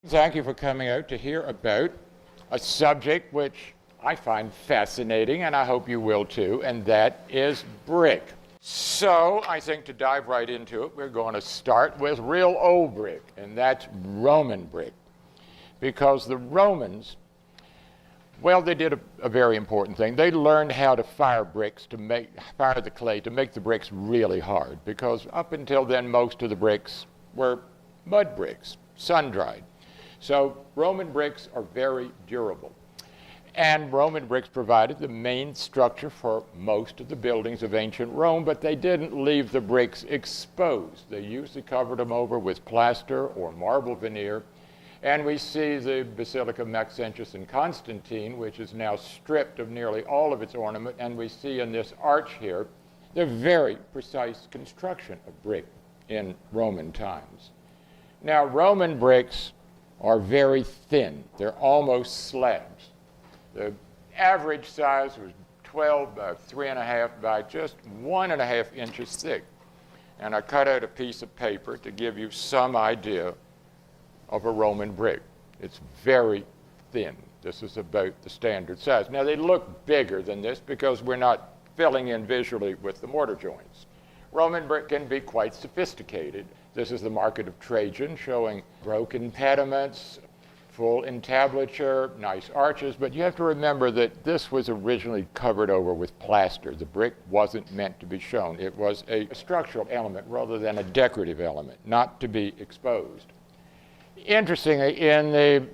Thank you for coming out to hear about a subject which I find fascinating, and I hope you will too, and that is brick. So I think to dive right into it, we're going to start with real old brick, and that's Roman brick. Because the Romans, well, they did a very important thing. They learned how to fire bricks, fire the clay to make the bricks really hard, because up until then, most of the bricks were mud bricks, sun-dried. So Roman bricks are very durable. And Roman bricks provided the main structure for most of the buildings of ancient Rome, but they didn't leave the bricks exposed. They usually covered them over with plaster or marble veneer. And we see the Basilica Maxentius and Constantine, which is now stripped of nearly all of its ornament, and we see in this arch here the very precise construction of brick in Roman times. Now, Roman bricks are very thin. They're almost slabs. The average size was 12 by 3.5 by just 1.5 inches thick. And I cut out a piece of paper to give you some idea of a Roman brick. It's very thin. This is about the standard size. Now, they look bigger than this because we're not filling in visually with the mortar joints. Roman brick can be quite sophisticated. This is the Market of Trajan, showing broken pediments, full entablature, nice arches, but you have to remember that this was originally covered over with plaster. The brick wasn't meant to be shown. It was a structural element rather than a decorative element, not to be exposed. Interestingly, in the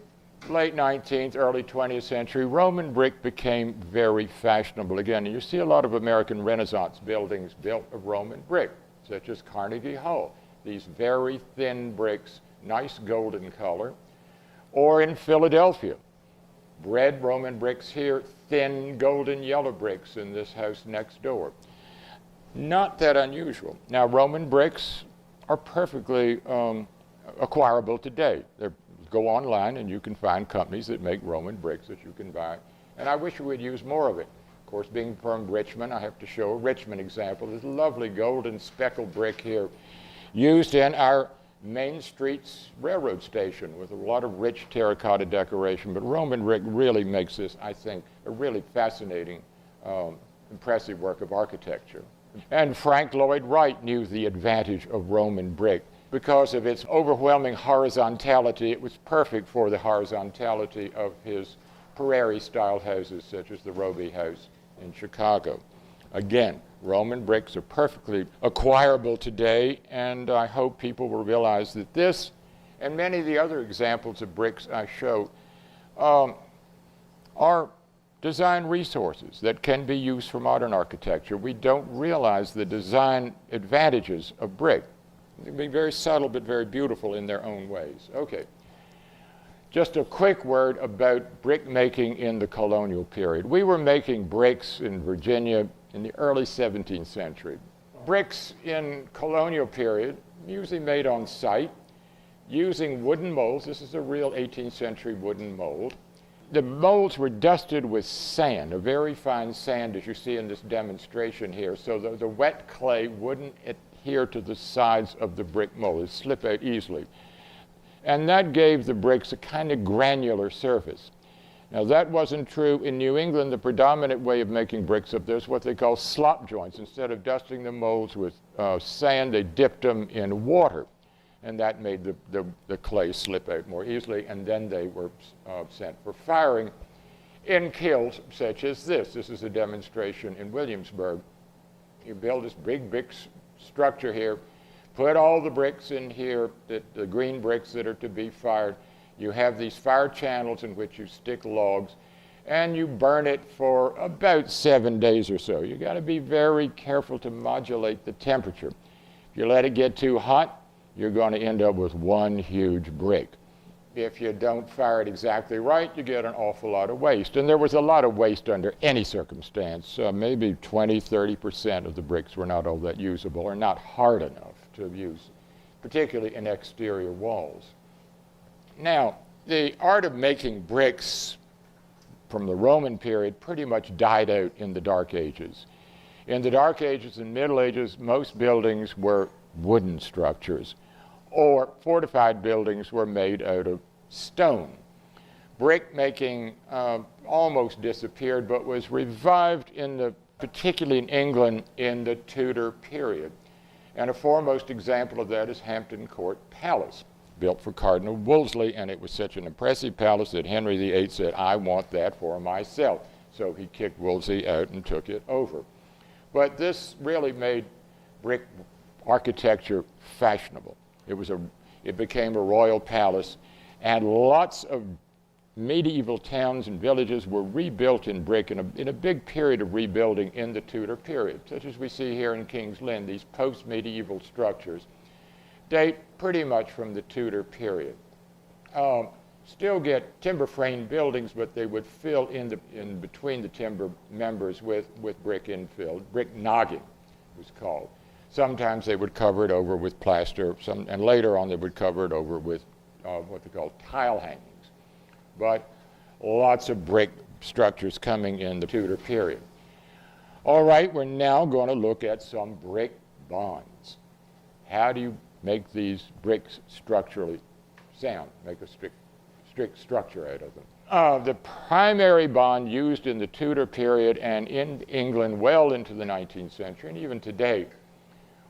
late 19th, early 20th century, Roman brick became very fashionable again. And you see a lot of American Renaissance buildings built of Roman brick, such as Carnegie Hall. These very thin bricks, nice golden color. Or in Philadelphia, red Roman bricks here, thin golden yellow bricks in this house next door. Not that unusual. Now, Roman bricks are perfectly acquirable today. Go online and you can find companies that make Roman bricks that you can buy. And I wish we would use more of it. Of course, being from Richmond, I have to show a Richmond example. This lovely golden speckled brick here, used in our Main Street's railroad station with a lot of rich terracotta decoration. But Roman brick really makes this, I think, a really fascinating, impressive work of architecture. And Frank Lloyd Wright knew the advantage of Roman brick. Because of its overwhelming horizontality, it was perfect for the horizontality of his prairie-style houses, such as the Roby House in Chicago. Again, Roman bricks are perfectly acquirable today, and I hope people will realize that this and many of the other examples of bricks I show are design resources that can be used for modern architecture. We don't realize the design advantages of brick. They can be very subtle but very beautiful in their own ways. Okay. Just a quick word about brick making in the colonial period. We were making bricks in Virginia in the early 17th century. Bricks in colonial period, usually made on site, using wooden molds. This is a real 18th century wooden mold. The molds were dusted with sand, a very fine sand, as you see in this demonstration here, so the wet clay wouldn't adhere to the sides of the brick mold. It'd slip out easily. And that gave the bricks a kind of granular surface. Now, that wasn't true in New England. The predominant way of making bricks up there is what they call slop joints. Instead of dusting the molds with sand, they dipped them in water. And that made the clay slip out more easily. And then they were sent for firing in kilns such as this. This is a demonstration in Williamsburg. You build this big structure here, put all the bricks in here, the green bricks that are to be fired. You have these fire channels in which you stick logs, and you burn it for about 7 days or so. You got to be very careful to modulate the temperature. If you let it get too hot, you're going to end up with one huge brick. If you don't fire it exactly right, you get an awful lot of waste. And there was a lot of waste under any circumstance. Maybe 20–30% of the bricks were not all that usable or not hard enough to use, particularly in exterior walls. Now, the art of making bricks from the Roman period pretty much died out in the Dark Ages. In the Dark Ages and Middle Ages, most buildings were wooden structures, or fortified buildings were made out of stone. Brick making almost disappeared, but was revived particularly in England in the Tudor period. And a foremost example of that is Hampton Court Palace, built for Cardinal Wolsey, and it was such an impressive palace that Henry VIII said, I want that for myself. So he kicked Wolsey out and took it over. But this really made brick architecture fashionable. It became a royal palace, and lots of medieval towns and villages were rebuilt in brick in a big period of rebuilding in the Tudor period, such as we see here in King's Lynn. These post-medieval structures date pretty much from the Tudor period. Still get timber frame buildings, but they would fill in between the timber members with brick infill. Brick nogging was called. Sometimes they would cover it over with plaster, and later on they would cover it over with what they call tile hangings. But lots of brick structures coming in the Tudor period. All right, we're now going to look at some brick bonds. How do you make these bricks structurally sound, make a strict structure out of them? The primary bond used in the Tudor period and in England well into the 19th century, and even today,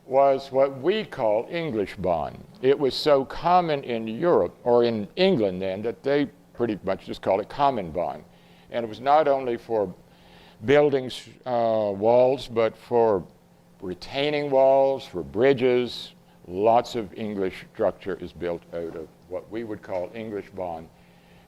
was what we call English bond. It was so common in Europe, or in England then, that they pretty much just called it common bond. And it was not only for buildings, walls, but for retaining walls, for bridges. Lots of English structure is built out of what we would call English bond.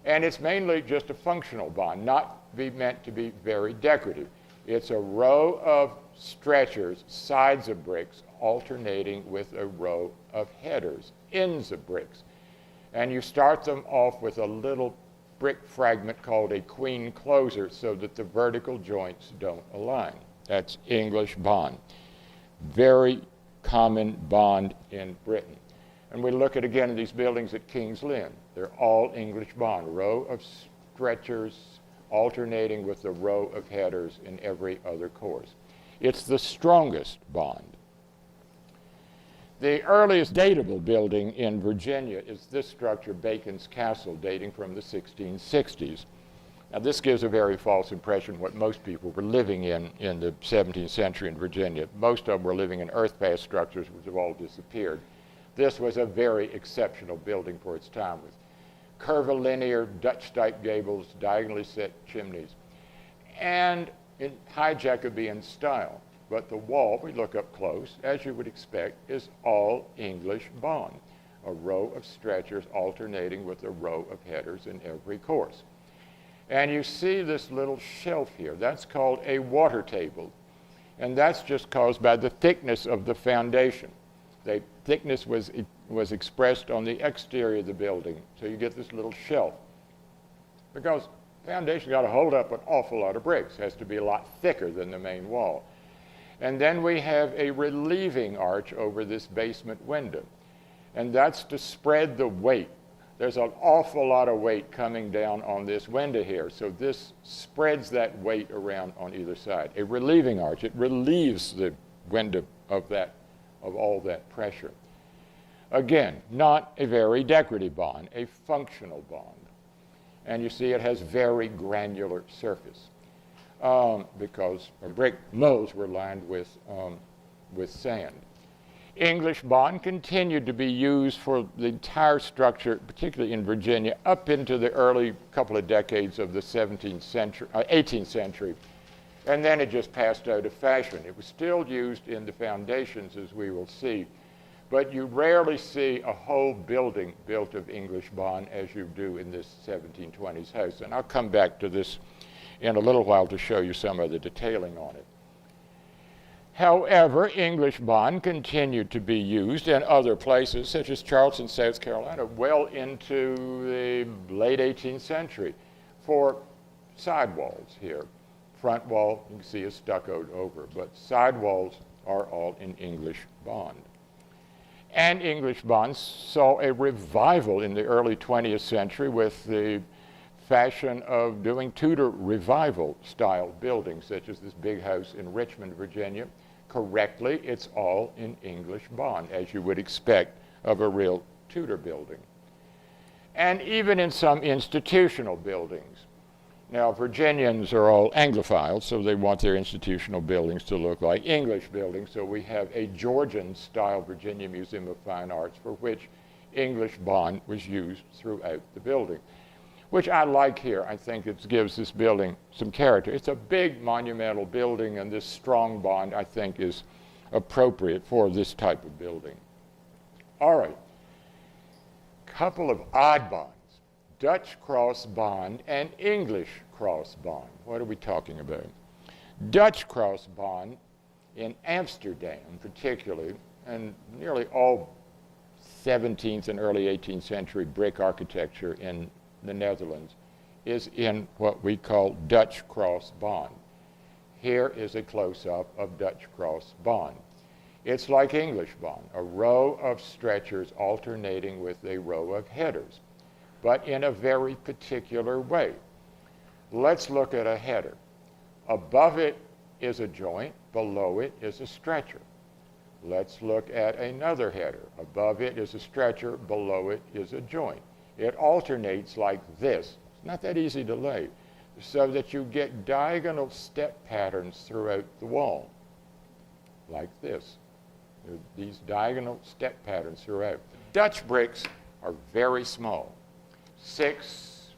And it's mainly just a functional bond, not meant to be very decorative. It's a row of stretchers, sides of bricks, alternating with a row of headers, ends of bricks. And you start them off with a little brick fragment called a queen closer so that the vertical joints don't align. That's English bond. Very common bond in Britain. And we look at again these buildings at King's Lynn. They're all English bond, row of stretchers alternating with a row of headers in every other course. It's the strongest bond. The earliest datable building in Virginia is this structure, Bacon's Castle, dating from the 1660s. Now this gives a very false impression of what most people were living in the 17th century in Virginia. Most of them were living in earth-based structures which have all disappeared. This was a very exceptional building for its time with curvilinear Dutch-type gables, diagonally set chimneys, and in high Jacobean style. But the wall, we look up close, as you would expect, is all English bond, a row of stretchers alternating with a row of headers in every course. And you see this little shelf here. That's called a water table, and that's just caused by the thickness of the foundation. The thickness was expressed on the exterior of the building, so you get this little shelf. Because the foundation's got to hold up an awful lot of bricks. It has to be a lot thicker than the main wall. And then we have a relieving arch over this basement window. And that's to spread the weight. There's an awful lot of weight coming down on this window here. So this spreads that weight around on either side. A relieving arch, it relieves the window of all that pressure. Again, not a very decorative bond, a functional bond. And you see it has very granular surface. Because brick molds were lined with sand. English bond continued to be used for the entire structure, particularly in Virginia, up into the early couple of decades of the 18th century. And then it just passed out of fashion. It was still used in the foundations, as we will see. But you rarely see a whole building built of English bond as you do in this 1720s house. And I'll come back to this in a little while to show you some of the detailing on it. However, English bond continued to be used in other places, such as Charleston, South Carolina, well into the late 18th century for sidewalls here. Front wall, you can see, is stuccoed over, but sidewalls are all in English bond. And English bond saw a revival in the early 20th century with the fashion of doing Tudor revival style buildings, such as this big house in Richmond, Virginia. Correctly, it's all in English bond, as you would expect of a real Tudor building. and even in some institutional buildings. Now, Virginians are all Anglophiles, so they want their institutional buildings to look like English buildings, so we have a Georgian-style Virginia Museum of Fine Arts for which English bond was used throughout the building, which I like here. I think it gives this building some character. It's a big monumental building, and this strong bond, I think, is appropriate for this type of building. All right, couple of odd bonds. Dutch cross bond and English cross bond. What are we talking about? Dutch cross bond in Amsterdam particularly, and nearly all 17th and early 18th century brick architecture in the Netherlands is in what we call Dutch cross bond. Here is a close-up of Dutch cross bond. It's like English bond, a row of stretchers alternating with a row of headers, but in a very particular way. Let's look at a header. Above it is a joint, below it is a stretcher. Let's look at another header. Above it is a stretcher, below it is a joint. It alternates like this. It's not that easy to lay, so that you get diagonal step patterns throughout the wall, like this. These diagonal step patterns throughout. Dutch bricks are very small. 6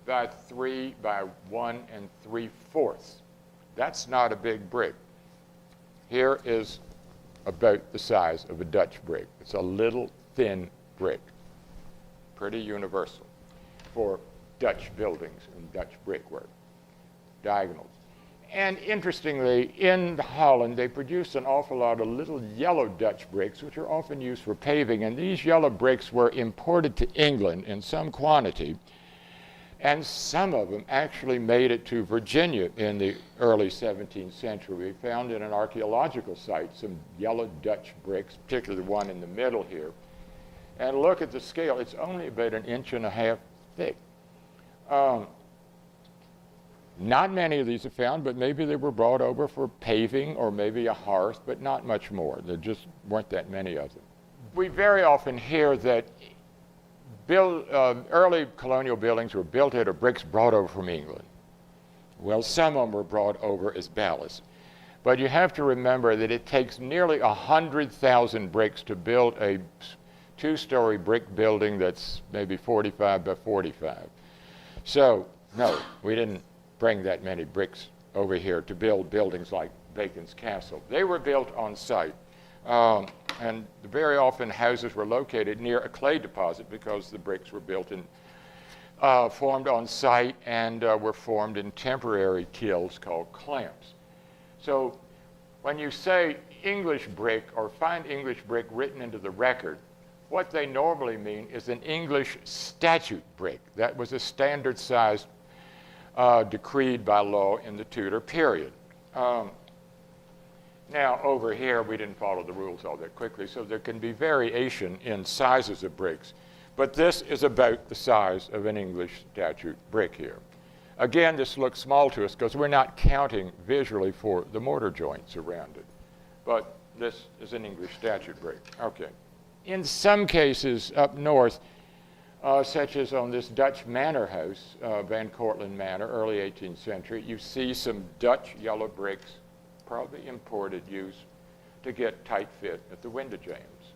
by 3 by 1 3/4. That's not a big brick. Here is about the size of a Dutch brick. It's a little thin brick. Pretty universal for Dutch buildings and Dutch brickwork. Diagonals. And interestingly, in Holland, they produce an awful lot of little yellow Dutch bricks, which are often used for paving. And these yellow bricks were imported to England in some quantity. And some of them actually made it to Virginia in the early 17th century. We found in an archaeological site some yellow Dutch bricks, particularly the one in the middle here. And look at the scale. It's only about 1.5 inches thick. Not many of these are found, but maybe they were brought over for paving or maybe a hearth, but not much more. There just weren't that many of them. We very often hear that early colonial buildings were built out of bricks brought over from England. Well, some of them were brought over as ballast. But you have to remember that it takes nearly 100,000 bricks to build a 2-story brick building that's maybe 45 by 45. So, no, we didn't bring that many bricks over here to build buildings like Bacon's Castle. They were built on site. And very often houses were located near a clay deposit because the bricks were built and formed on site and were formed in temporary kilns called clamps. So when you say English brick or find English brick written into the record, what they normally mean is an English statute brick. That was a standard size decreed by law in the Tudor period. Now, over here, we didn't follow the rules all that quickly, so there can be variation in sizes of bricks. But this is about the size of an English statute brick here. Again, this looks small to us because we're not counting visually for the mortar joints around it. But this is an English statute brick. Okay. In some cases up north, such as on this Dutch manor house, Van Cortlandt Manor, early 18th century, you see some Dutch yellow bricks, probably imported, used to get tight fit at the window jambs.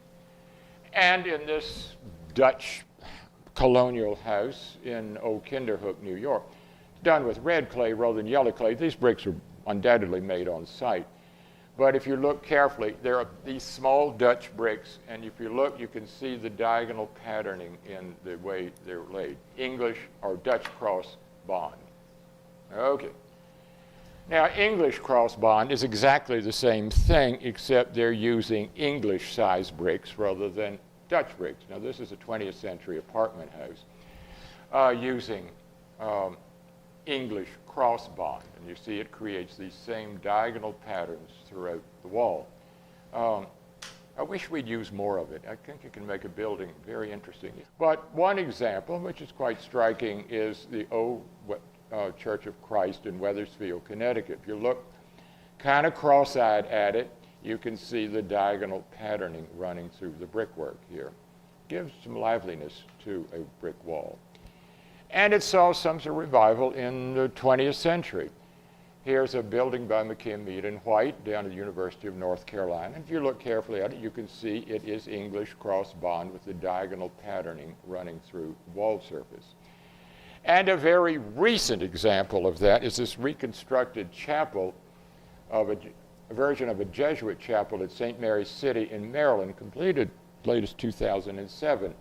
And in this Dutch colonial house in Old Kinderhook, New York, done with red clay rather than yellow clay. These bricks are undoubtedly made on site. But if you look carefully, there are these small Dutch bricks, and if you look, you can see the diagonal patterning in the way they're laid. English or Dutch cross bond. Okay. Now, English cross bond is exactly the same thing, except they're using English-sized bricks rather than Dutch bricks. Now, this is a 20th century apartment house using English cross bond. And you see it creates these same diagonal patterns throughout the wall. I wish we'd use more of it. I think you can make a building very interesting. But one example, which is quite striking, is the old Church of Christ in Wethersfield, Connecticut. If you look kind of cross-eyed at it, you can see the diagonal patterning running through the brickwork here. gives some liveliness to a brick wall. And it saw some sort of revival in the 20th century. Here's a building by McKim, Mead & White down at the University of North Carolina. If you look carefully at it, you can see it is English cross bond with the diagonal patterning running through wall surface. And a very recent example of that is this reconstructed chapel of a version of a Jesuit chapel at St. Mary's City in Maryland, completed latest 2007.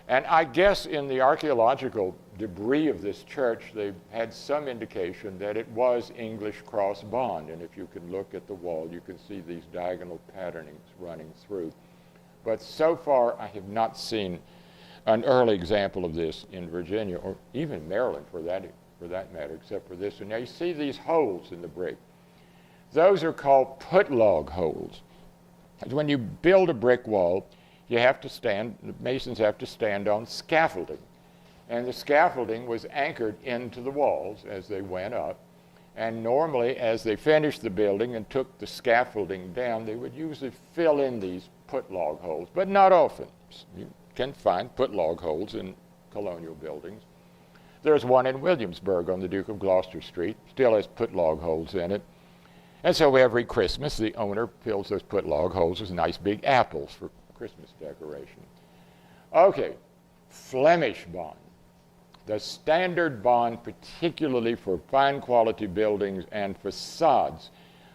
And I guess in the archaeological debris of this church, they had some indication that it was English cross bond. And if you can look at the wall, you can see these diagonal patternings running through. But so far, I have not seen an early example of this in Virginia, or even Maryland for that matter, except for this one. Now you see these holes in the brick. Those are called put-log holes. When you build a brick wall, the masons have to stand on scaffolding. And the scaffolding was anchored into the walls as they went up. And normally, as they finished the building and took the scaffolding down, they would usually fill in these put-log holes, but not often. You can find put-log holes in colonial buildings. There's one in Williamsburg on the Duke of Gloucester Street, still has put-log holes in it. And so every Christmas, the owner fills those put-log holes with nice big apples for Christmas decoration. Okay, Flemish bond. The standard bond, particularly for fine quality buildings and facades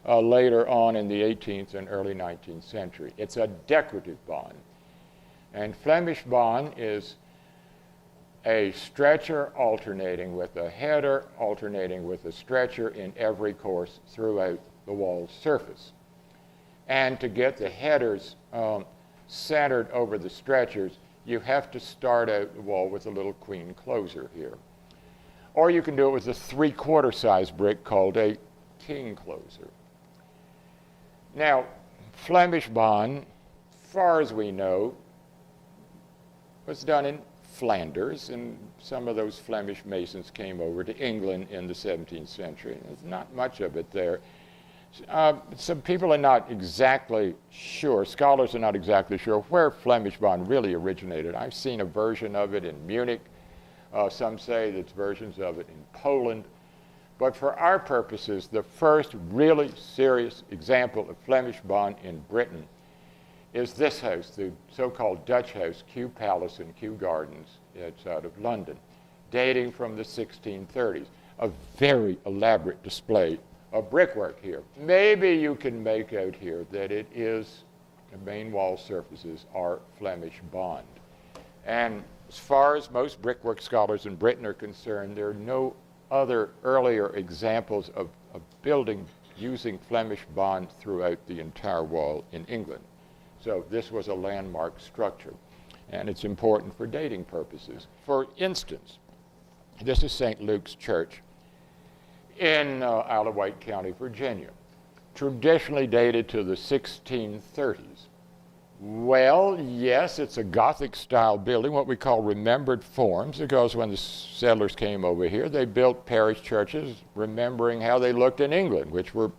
later on in the 18th and early 19th century. It's a decorative bond. And Flemish bond is a stretcher alternating with a header, alternating with a stretcher in every course throughout the wall surface. And to get the headers centered over the stretchers, you have to start out the wall with a little queen closer here. Or you can do it with a 3/4 size brick called a king closer. Now, Flemish bond, far as we know, was done in Flanders, and some of those Flemish masons came over to England in the 17th century. There's not much of it there. Some people are not exactly sure, scholars are not exactly sure where Flemish bond really originated. I've seen a version of it in Munich. Some say there's versions of it in Poland. But for our purposes, the first really serious example of Flemish bond in Britain is this house, the so-called Dutch house, Kew Palace and Kew Gardens. It's out of London, dating from the 1630s. A very elaborate display of brickwork here. Maybe you can make out here that it is, the main wall surfaces are Flemish bond. And as far as most brickwork scholars in Britain are concerned, there are no other earlier examples of building using Flemish bond throughout the entire wall in England. So this was a landmark structure, and it's important for dating purposes. For instance, this is St. Luke's Church in Isle of Wight County, Virginia, traditionally dated to the 1630s. Well, yes, it's a Gothic-style building, what we call remembered forms, because when the settlers came over here, they built parish churches remembering how they looked in England, which were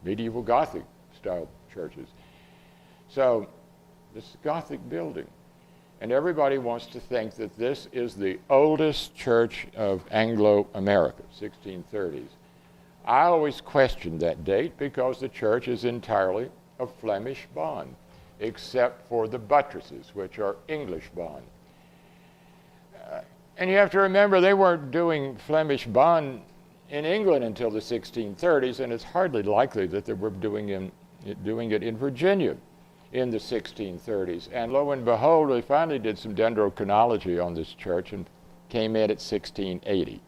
medieval Gothic-style churches. So this is a Gothic building. And everybody wants to think that this is the oldest church of Anglo-America, 1630s. I always question that date because the church is entirely of Flemish bond, except for the buttresses, which are English bond. And you have to remember, they weren't doing Flemish bond in England until the 1630s, and it's hardly likely that they were doing it in Virginia in the 1630s. And lo and behold, we finally did some dendrochronology on this church and came in at 1680.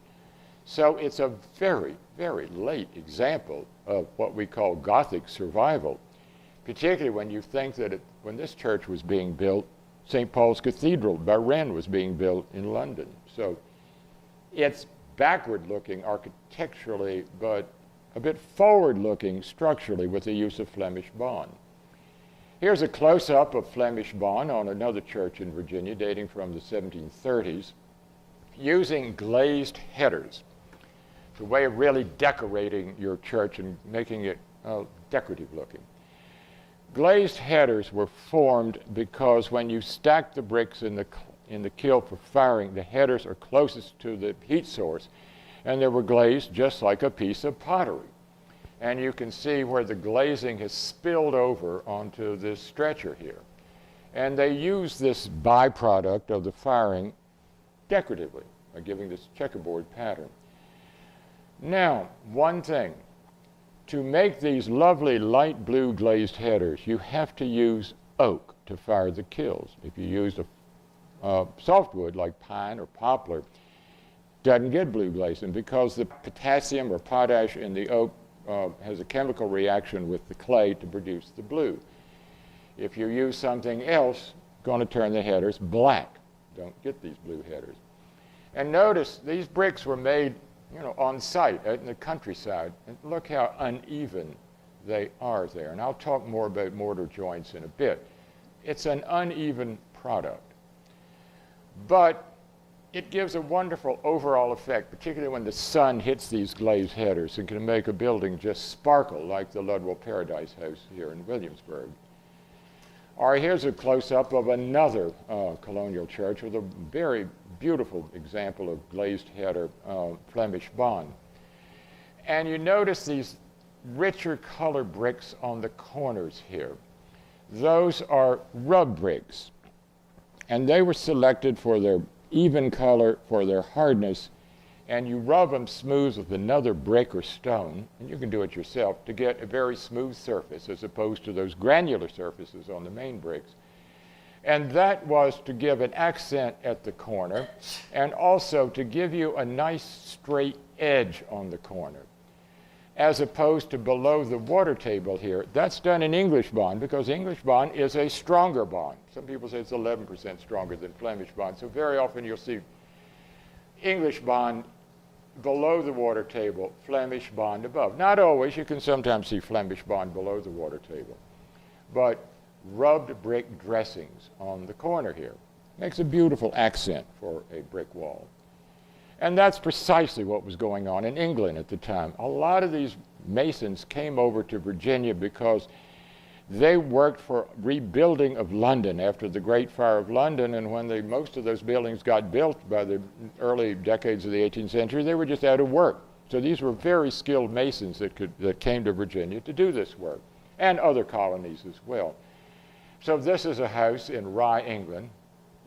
So it's a very, very late example of what we call Gothic survival, particularly when you think that when this church was being built, St. Paul's Cathedral by Wren was being built in London. So it's backward-looking architecturally, but a bit forward-looking structurally with the use of Flemish bond. Here's a close-up of Flemish bond on another church in Virginia dating from the 1730s using glazed headers. It's a way of really decorating your church and making it decorative looking. Glazed headers were formed because when you stack the bricks in the kiln for firing, the headers are closest to the heat source, and they were glazed just like a piece of pottery. And you can see where the glazing has spilled over onto this stretcher here. And they use this byproduct of the firing decoratively by giving this checkerboard pattern. Now, one thing, to make these lovely light blue glazed headers, you have to use oak to fire the kilns. If you use a softwood like pine or poplar, doesn't get blue glazing because the potassium or potash in the oak has a chemical reaction with the clay to produce the blue. If you use something else, going to turn the headers black. Don't get these blue headers. And notice these bricks were made, on site out in the countryside, and look how uneven they are there. And I'll talk more about mortar joints in a bit. It's an uneven product, but it gives a wonderful overall effect, particularly when the sun hits these glazed headers and can make a building just sparkle like the Ludwell Paradise House here in Williamsburg. All right, here's a close-up of another colonial church with a very beautiful example of glazed header Flemish bond. And you notice these richer color bricks on the corners here. Those are rub bricks, and they were selected for their even color, for their hardness, and you rub them smooth with another brick or stone, and you can do it yourself, to get a very smooth surface as opposed to those granular surfaces on the main bricks. And that was to give an accent at the corner and also to give you a nice straight edge on the corner, as opposed to below the water table here. That's done in English bond because English bond is a stronger bond. Some people say it's 11% stronger than Flemish bond. So very often you'll see English bond below the water table, Flemish bond above. Not always. You can sometimes see Flemish bond below the water table. But rubbed brick dressings on the corner here makes a beautiful accent for a brick wall. And that's precisely what was going on in England at the time. A lot of these masons came over to Virginia because they worked for rebuilding of London after the Great Fire of London, and when most of those buildings got built by the early decades of the 18th century, they were just out of work. So these were very skilled masons that came to Virginia to do this work, and other colonies as well. So this is a house in Rye, England,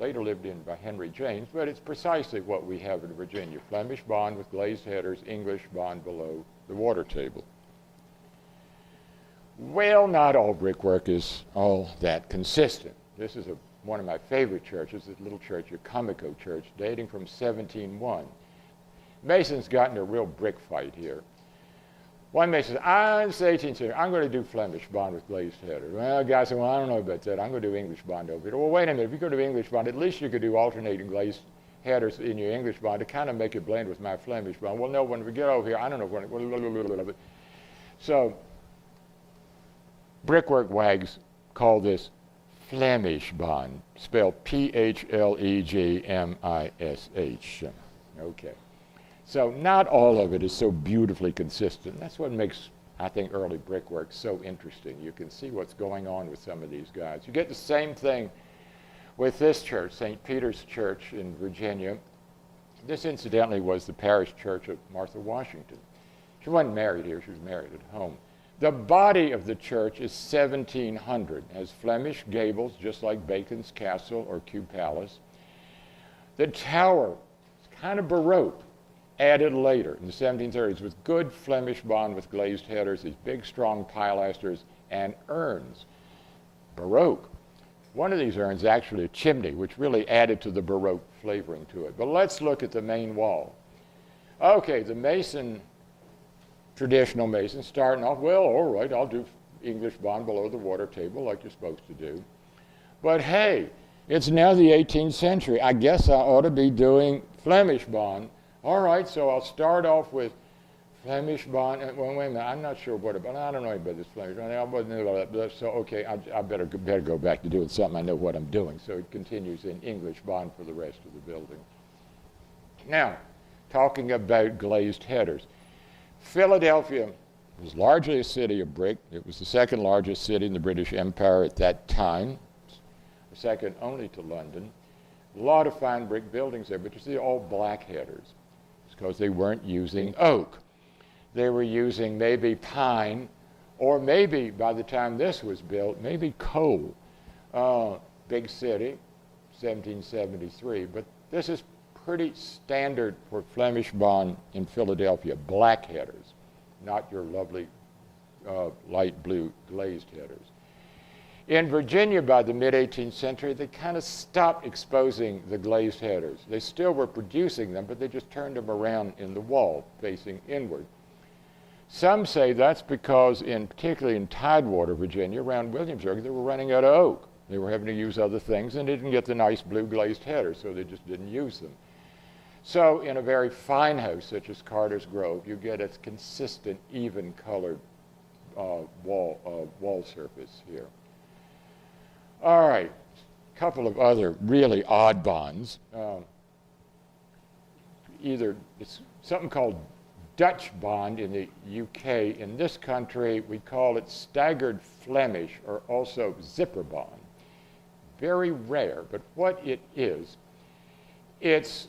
later lived in by Henry James, but it's precisely what we have in Virginia. Flemish bond with glazed headers, English bond below the water table. Well, not all brickwork is all that consistent. This is one of my favorite churches, this little church, a Comico church, dating from 1701. Masons got in a real brick fight here. One mason said, it's the 18th century, I'm going to do Flemish bond with glazed headers. Well, the guy said, well, I don't know about that. I'm going to do English bond over it. Well, wait a minute. If you go to English bond, at least you could do alternating glazed headers in your English bond to kind of make it blend with my Flemish bond. Well, no, when we get over here, I don't know when. So brickwork wags call this Flemish bond, spelled P-H-L-E-G-M-I-S-H. Okay. So not all of it is so beautifully consistent. That's what makes, I think, early brickwork so interesting. You can see what's going on with some of these guys. You get the same thing with this church, St. Peter's Church in Virginia. This, incidentally, was the parish church of Martha Washington. She wasn't married here. She was married at home. The body of the church is 1700. It has Flemish gables, just like Bacon's Castle or Kew Palace. The tower is kind of Baroque, added later in the 1730s with good Flemish bond with glazed headers, these big, strong pilasters, and urns. Baroque. One of these urns is actually a chimney, which really added to the Baroque flavoring to it. But let's look at the main wall. Okay, the mason, traditional mason, starting off, well, all right, I'll do English bond below the water table like you're supposed to do. But hey, it's now the 18th century. I guess I ought to be doing Flemish bond. All right, so I'll start off with Flemish bond. Well, wait a minute, I'm not sure what about, I don't know about this Flemish bond. I wasn't about that. So, okay, I better go back to doing something. I know what I'm doing. So it continues in English bond for the rest of the building. Now, talking about glazed headers. Philadelphia It was largely a city of brick. It was the second largest city in the British Empire at that time, second only to London. A lot of fine brick buildings there, but you see all black headers. It's because they weren't using oak. They were using maybe pine, or maybe by the time this was built, maybe coal. Big city, 1773, but this is pretty standard for Flemish bond in Philadelphia, black headers, not your lovely light blue glazed headers. In Virginia, by the mid-18th century, they kind of stopped exposing the glazed headers. They still were producing them, but they just turned them around in the wall, facing inward. Some say that's because, particularly in Tidewater, Virginia, around Williamsburg, they were running out of oak. They were having to use other things, and they didn't get the nice blue glazed headers, so they just didn't use them. So in a very fine house, such as Carter's Grove, you get a consistent, even-colored wall surface here. All right, a couple of other really odd bonds. Either it's something called Dutch bond in the UK. In this country, we call it staggered Flemish, or also zipper bond. Very rare, but what it is, it's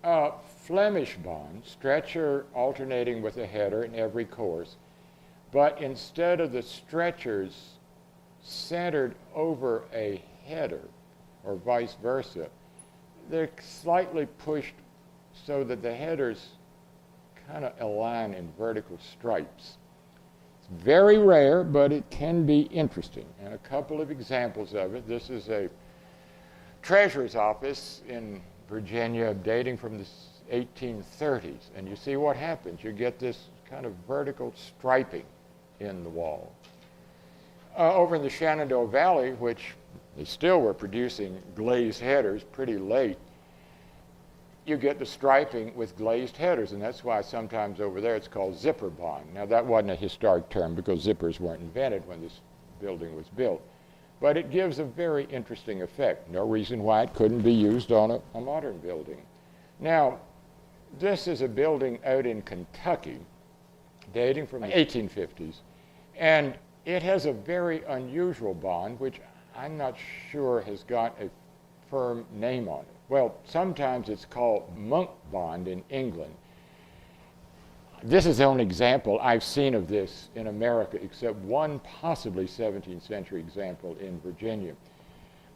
a Flemish bond, stretcher alternating with a header in every course, but instead of the stretchers centered over a header, or vice versa, they're slightly pushed so that the headers kind of align in vertical stripes. It's very rare, but it can be interesting. And a couple of examples of it. This is a treasurer's office in Virginia dating from the 1830s. And you see what happens. You get this kind of vertical striping in the wall. Over in the Shenandoah Valley, which they still were producing glazed headers pretty late, you get the striping with glazed headers, and that's why sometimes over there it's called zipper bond. Now that wasn't a historic term because zippers weren't invented when this building was built, but it gives a very interesting effect. No reason why it couldn't be used on a modern building. Now, this is a building out in Kentucky dating from the 1850s, and it has a very unusual bond, which I'm not sure has got a firm name on it. Well, sometimes it's called monk bond in England. This is the only example I've seen of this in America, except one possibly 17th century example in Virginia.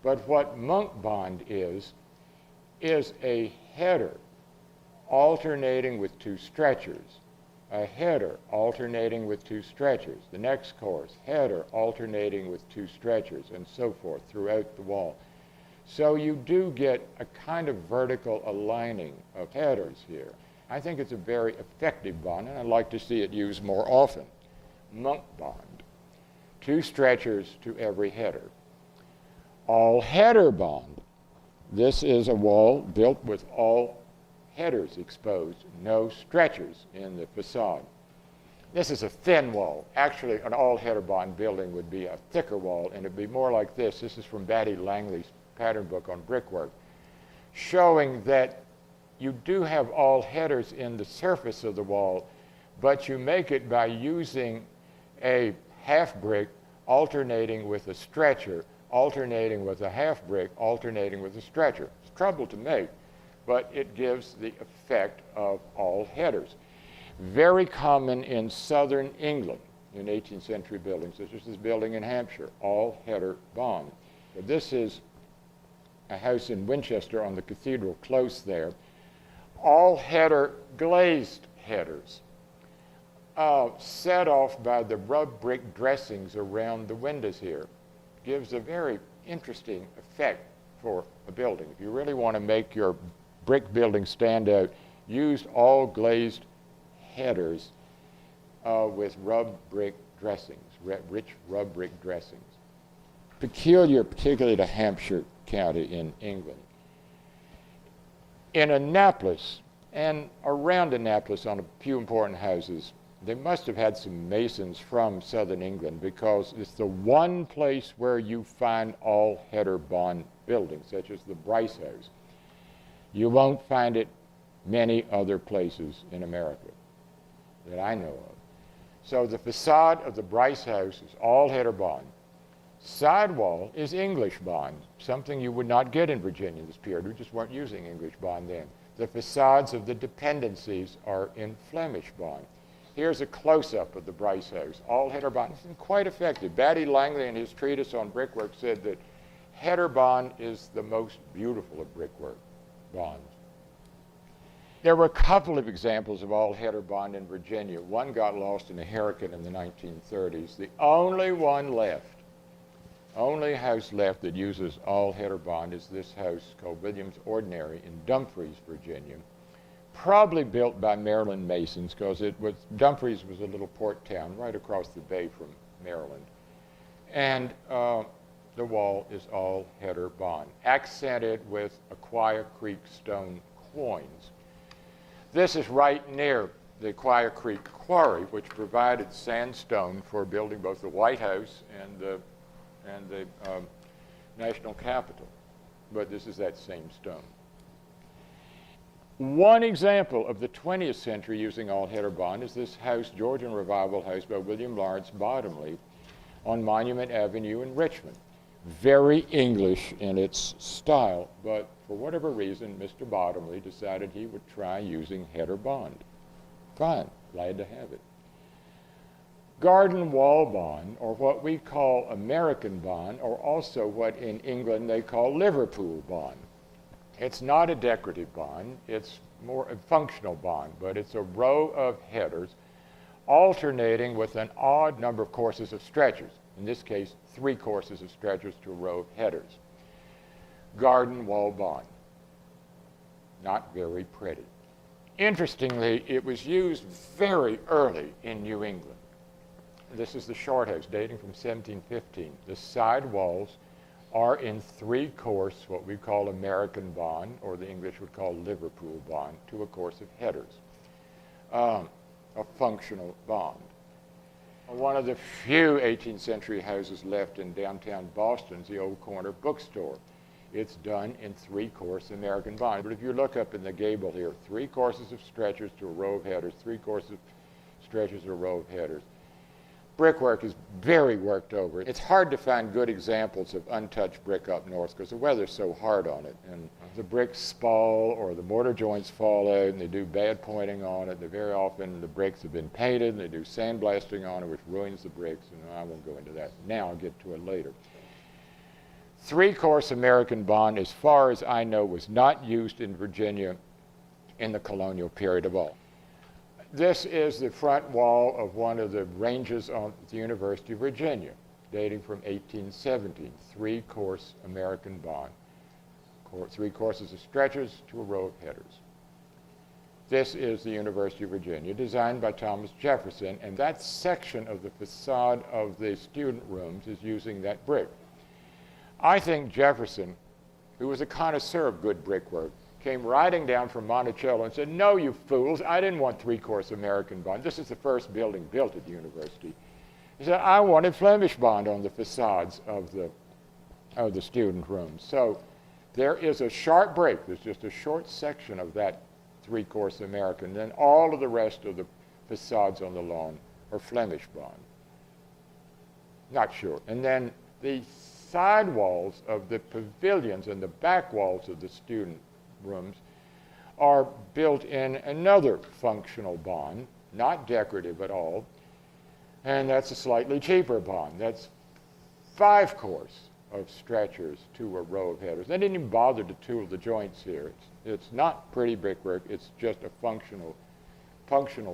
But what monk bond is a header alternating with two stretchers, a header alternating with two stretchers, the next course, header alternating with two stretchers, and so forth throughout the wall. So you do get a kind of vertical aligning of headers here. I think it's a very effective bond, and I'd like to see it used more often. Monk bond, two stretchers to every header. All header bond. This is a wall built with all headers exposed, no stretchers in the facade. This is a thin wall. Actually, an all header bond building would be a thicker wall, and it'd be more like this. This is from Batty Langley's pattern book on brickwork, showing that you do have all headers in the surface of the wall, but you make it by using a half brick alternating with a stretcher, alternating with a half brick, alternating with a stretcher. It's trouble to make, but it gives the effect of all headers. Very common in southern England in 18th century buildings, such as this building in Hampshire, all header bond. So this is a house in Winchester on the Cathedral Close there. All header glazed headers, set off by the rub brick dressings around the windows here. Gives a very interesting effect for a building. If you really want to make your brick building stand out, use all glazed headers with rub brick dressings, rich rub brick dressings. Peculiar, particularly to Hampshire County in England. In Annapolis and around Annapolis on a few important houses, they must have had some masons from southern England, because it's the one place where you find all header bond buildings, such as the Bryce House. You won't find it many other places in America that I know of. So the facade of the Bryce house is all header bond. Sidewall is English bond, something you would not get in Virginia this period. We just weren't using English bond then. The facades of the dependencies are in Flemish bond. Here's a close-up of the Bryce house, all header bond. It's quite effective. Batty Langley, in his treatise on brickwork, said that header bond is the most beautiful of brickwork bonds. There were a couple of examples of all header bond in Virginia. One got lost in a hurricane in the 1930s. The only one left, only house left that uses all header bond is this house called Williams Ordinary in Dumfries, Virginia. Probably built by Maryland Masons, because Dumfries was a little port town right across the bay from Maryland. And the wall is all header bond, accented with Aquia Creek stone quoins. This is right near the Aquia Creek quarry, which provided sandstone for building both the White House and the National Capitol. But this is that same stone. One example of the 20th century using all header bond is this house, Georgian Revival House by William Lawrence Bottomley on Monument Avenue in Richmond. Very English in its style, but for whatever reason, Mr. Bottomley decided he would try using header bond. Fine, glad to have it. Garden wall bond, or what we call American bond, or also what in England they call Liverpool bond. It's not a decorative bond, it's more a functional bond, but it's a row of headers alternating with an odd number of courses of stretchers. In this case, 3 courses of stretchers to a row of headers. Garden wall bond. Not very pretty. Interestingly, it was used very early in New England. This is the short house dating from 1715. The side walls are in 3 course, what we call American bond, or the English would call Liverpool bond, to a course of headers. A functional bond. One of the few 18th century houses left in downtown Boston is the Old Corner Bookstore. It's done in 3 course American bond. But if you look up in the gable here, 3 courses of stretchers to a row of headers, 3 courses of stretchers to a row of headers. Brickwork is very worked over. It's hard to find good examples of untouched brick up north because the weather's so hard on it. And the bricks spall or the mortar joints fall out and they do bad pointing on it. And very often the bricks have been painted and they do sandblasting on it, which ruins the bricks. And I won't go into that now. I'll get to it later. 3-course American bond, as far as I know, was not used in Virginia in the colonial period at all. This is the front wall of one of the ranges on the University of Virginia, dating from 1817. 3-course American bond. 3 courses of stretchers to a row of headers. This is the University of Virginia, designed by Thomas Jefferson, and that section of the facade of the student rooms is using that brick. I think Jefferson, who was a connoisseur of good brickwork, came riding down from Monticello and said, "No, you fools, I didn't want 3-course American bond. This is the first building built at the university." He said, "I wanted Flemish bond on the facades of the student rooms." So there is a sharp break. There's just a short section of that 3-course American. Then all of the rest of the facades on the lawn are Flemish bond. Not sure. And then the side walls of the pavilions and the back walls of the student rooms are built in another functional bond, not decorative at all, and that's a slightly cheaper bond. That's 5-course of stretchers to a row of headers. They didn't even bother to tool the joints here. It's not pretty brickwork, it's just a functional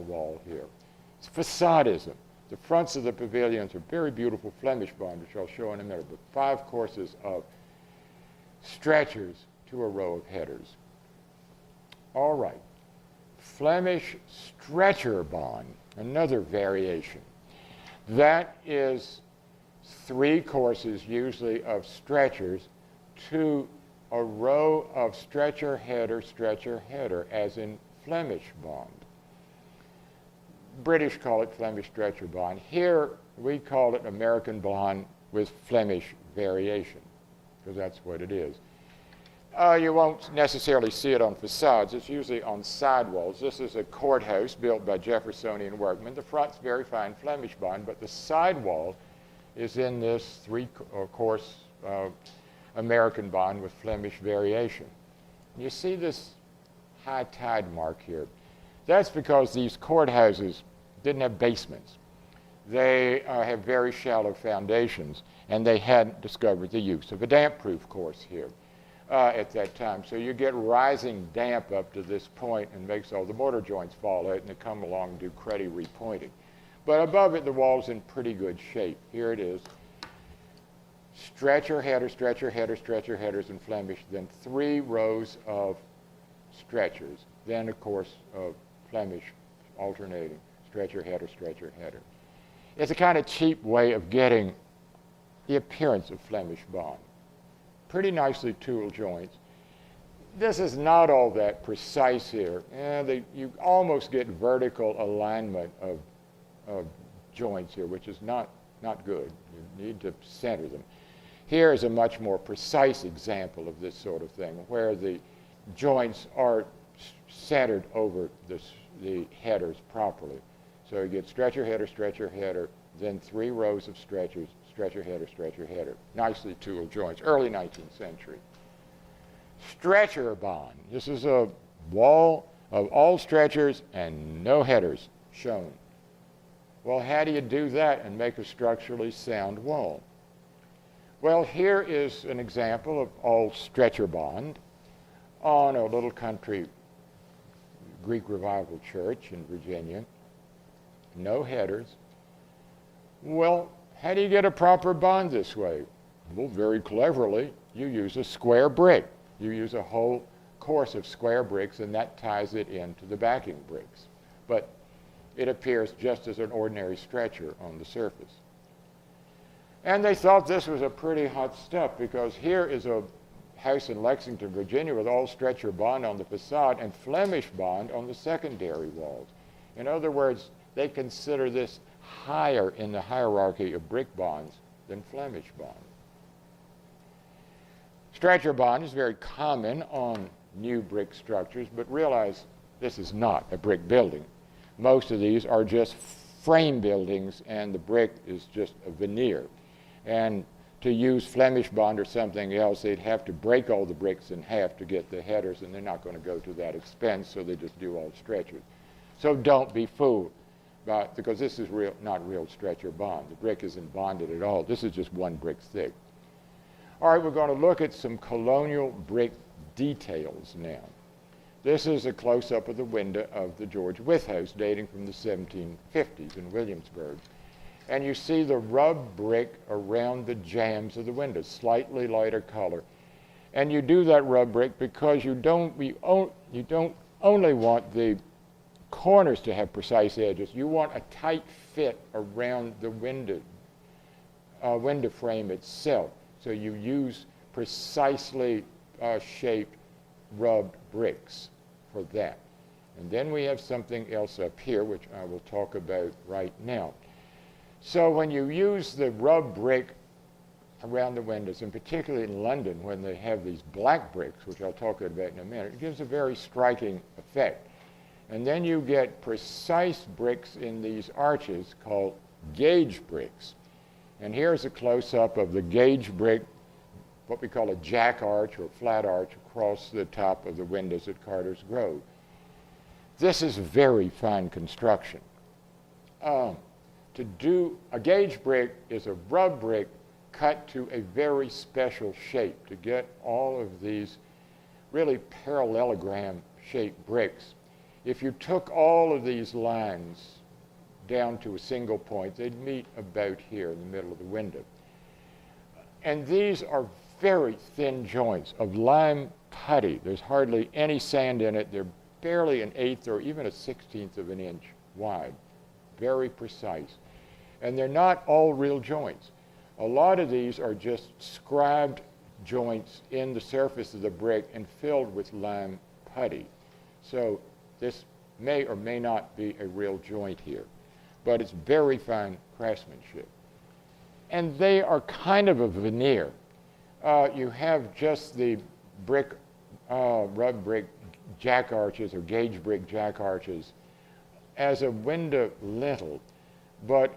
wall here. It's facadism. The fronts of the pavilions are very beautiful Flemish bond, which I'll show in a minute, but 5 courses of stretchers to a row of headers. All right, Flemish stretcher bond, another variation. That is 3 courses usually of stretchers to a row of stretcher, header, as in Flemish bond. British call it Flemish stretcher bond. Here we call it American bond with Flemish variation, because that's what it is. You won't necessarily see it on facades. It's usually on sidewalls. This is a courthouse built by Jeffersonian workmen. The front's very fine Flemish bond, but the sidewall is in this three-course American bond with Flemish variation. You see this high tide mark here. That's because these courthouses didn't have basements. They have very shallow foundations, and they hadn't discovered the use of a damp-proof course here at that time. So you get rising damp up to this point and makes all the mortar joints fall out, and they come along and do cruddy repointing. But above it, the wall's in pretty good shape. Here it is. Stretcher header, stretcher header, stretcher headers in Flemish, then 3 rows of stretchers. Then, of course, Flemish alternating, stretcher header, stretcher header. It's a kind of cheap way of getting the appearance of Flemish bond. Pretty nicely tooled joints. This is not all that precise here. You almost get vertical alignment of joints here, which is not good. You need to center them. Here is a much more precise example of this sort of thing, where the joints are centered over the headers properly. So you get stretcher header, then 3 rows of stretchers, stretcher header. Nicely tooled joints, early 19th century. Stretcher bond. This is a wall of all stretchers and no headers shown. Well, how do you do that and make a structurally sound wall? Well, here is an example of all stretcher bond on a little country Greek Revival church in Virginia. No headers. Well, how do you get a proper bond this way? Well, very cleverly, you use a square brick. You use a whole course of square bricks, and that ties it into the backing bricks. But it appears just as an ordinary stretcher on the surface. And they thought this was a pretty hot stuff, because here is a house in Lexington, Virginia, with all stretcher bond on the facade and Flemish bond on the secondary walls. In other words, they consider this higher in the hierarchy of brick bonds than Flemish bond. Stretcher bond is very common on new brick structures, but realize this is not a brick building. Most of these are just frame buildings, and the brick is just a veneer. And to use Flemish bond or something else, they'd have to break all the bricks in half to get the headers, and they're not going to go to that expense, so they just do all stretchers. So don't be fooled, because this is not real stretcher bond. The brick isn't bonded at all. This is just 1 brick thick. All right, we're going to look at some colonial brick details now. This is a close-up of the window of the George Wythe House, dating from the 1750s in Williamsburg. And you see the rub brick around the jambs of the windows, slightly lighter color. And you do that rub brick because you don't only want the corners to have precise edges. You want a tight fit around the window frame itself. So you use precisely shaped rubbed bricks for that. And then we have something else up here, which I will talk about right now. So when you use the rub brick around the windows, and particularly in London when they have these black bricks, which I'll talk about in a minute, it gives a very striking effect. And then you get precise bricks in these arches called gauge bricks. And here's a close-up of the gauge brick, what we call a jack arch or flat arch across the top of the windows at Carter's Grove. This is very fine construction. To do a gauge brick is a rub brick cut to a very special shape to get all of these really parallelogram shaped bricks. If you took all of these lines down to a single point, they'd meet about here in the middle of the window. And these are very thin joints of lime putty. There's hardly any sand in it. They're barely 1/8 or even 1/16 of an inch wide. Very precise. And they're not all real joints. A lot of these are just scribed joints in the surface of the brick and filled with lime putty. So this may or may not be a real joint here, but it's very fine craftsmanship. And they are kind of a veneer. You have just the brick, rub brick jack arches or gauge brick jack arches as a window lintel, but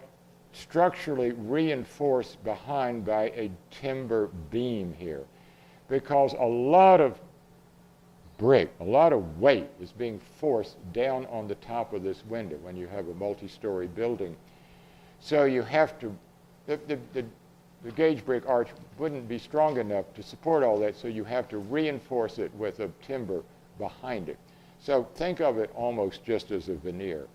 structurally reinforced behind by a timber beam here, because a lot of brick, a lot of weight is being forced down on the top of this window when you have a multi-story building. So you have to, the gauge brick arch wouldn't be strong enough to support all that, so you have to reinforce it with a timber behind it. So think of it almost just as a veneer.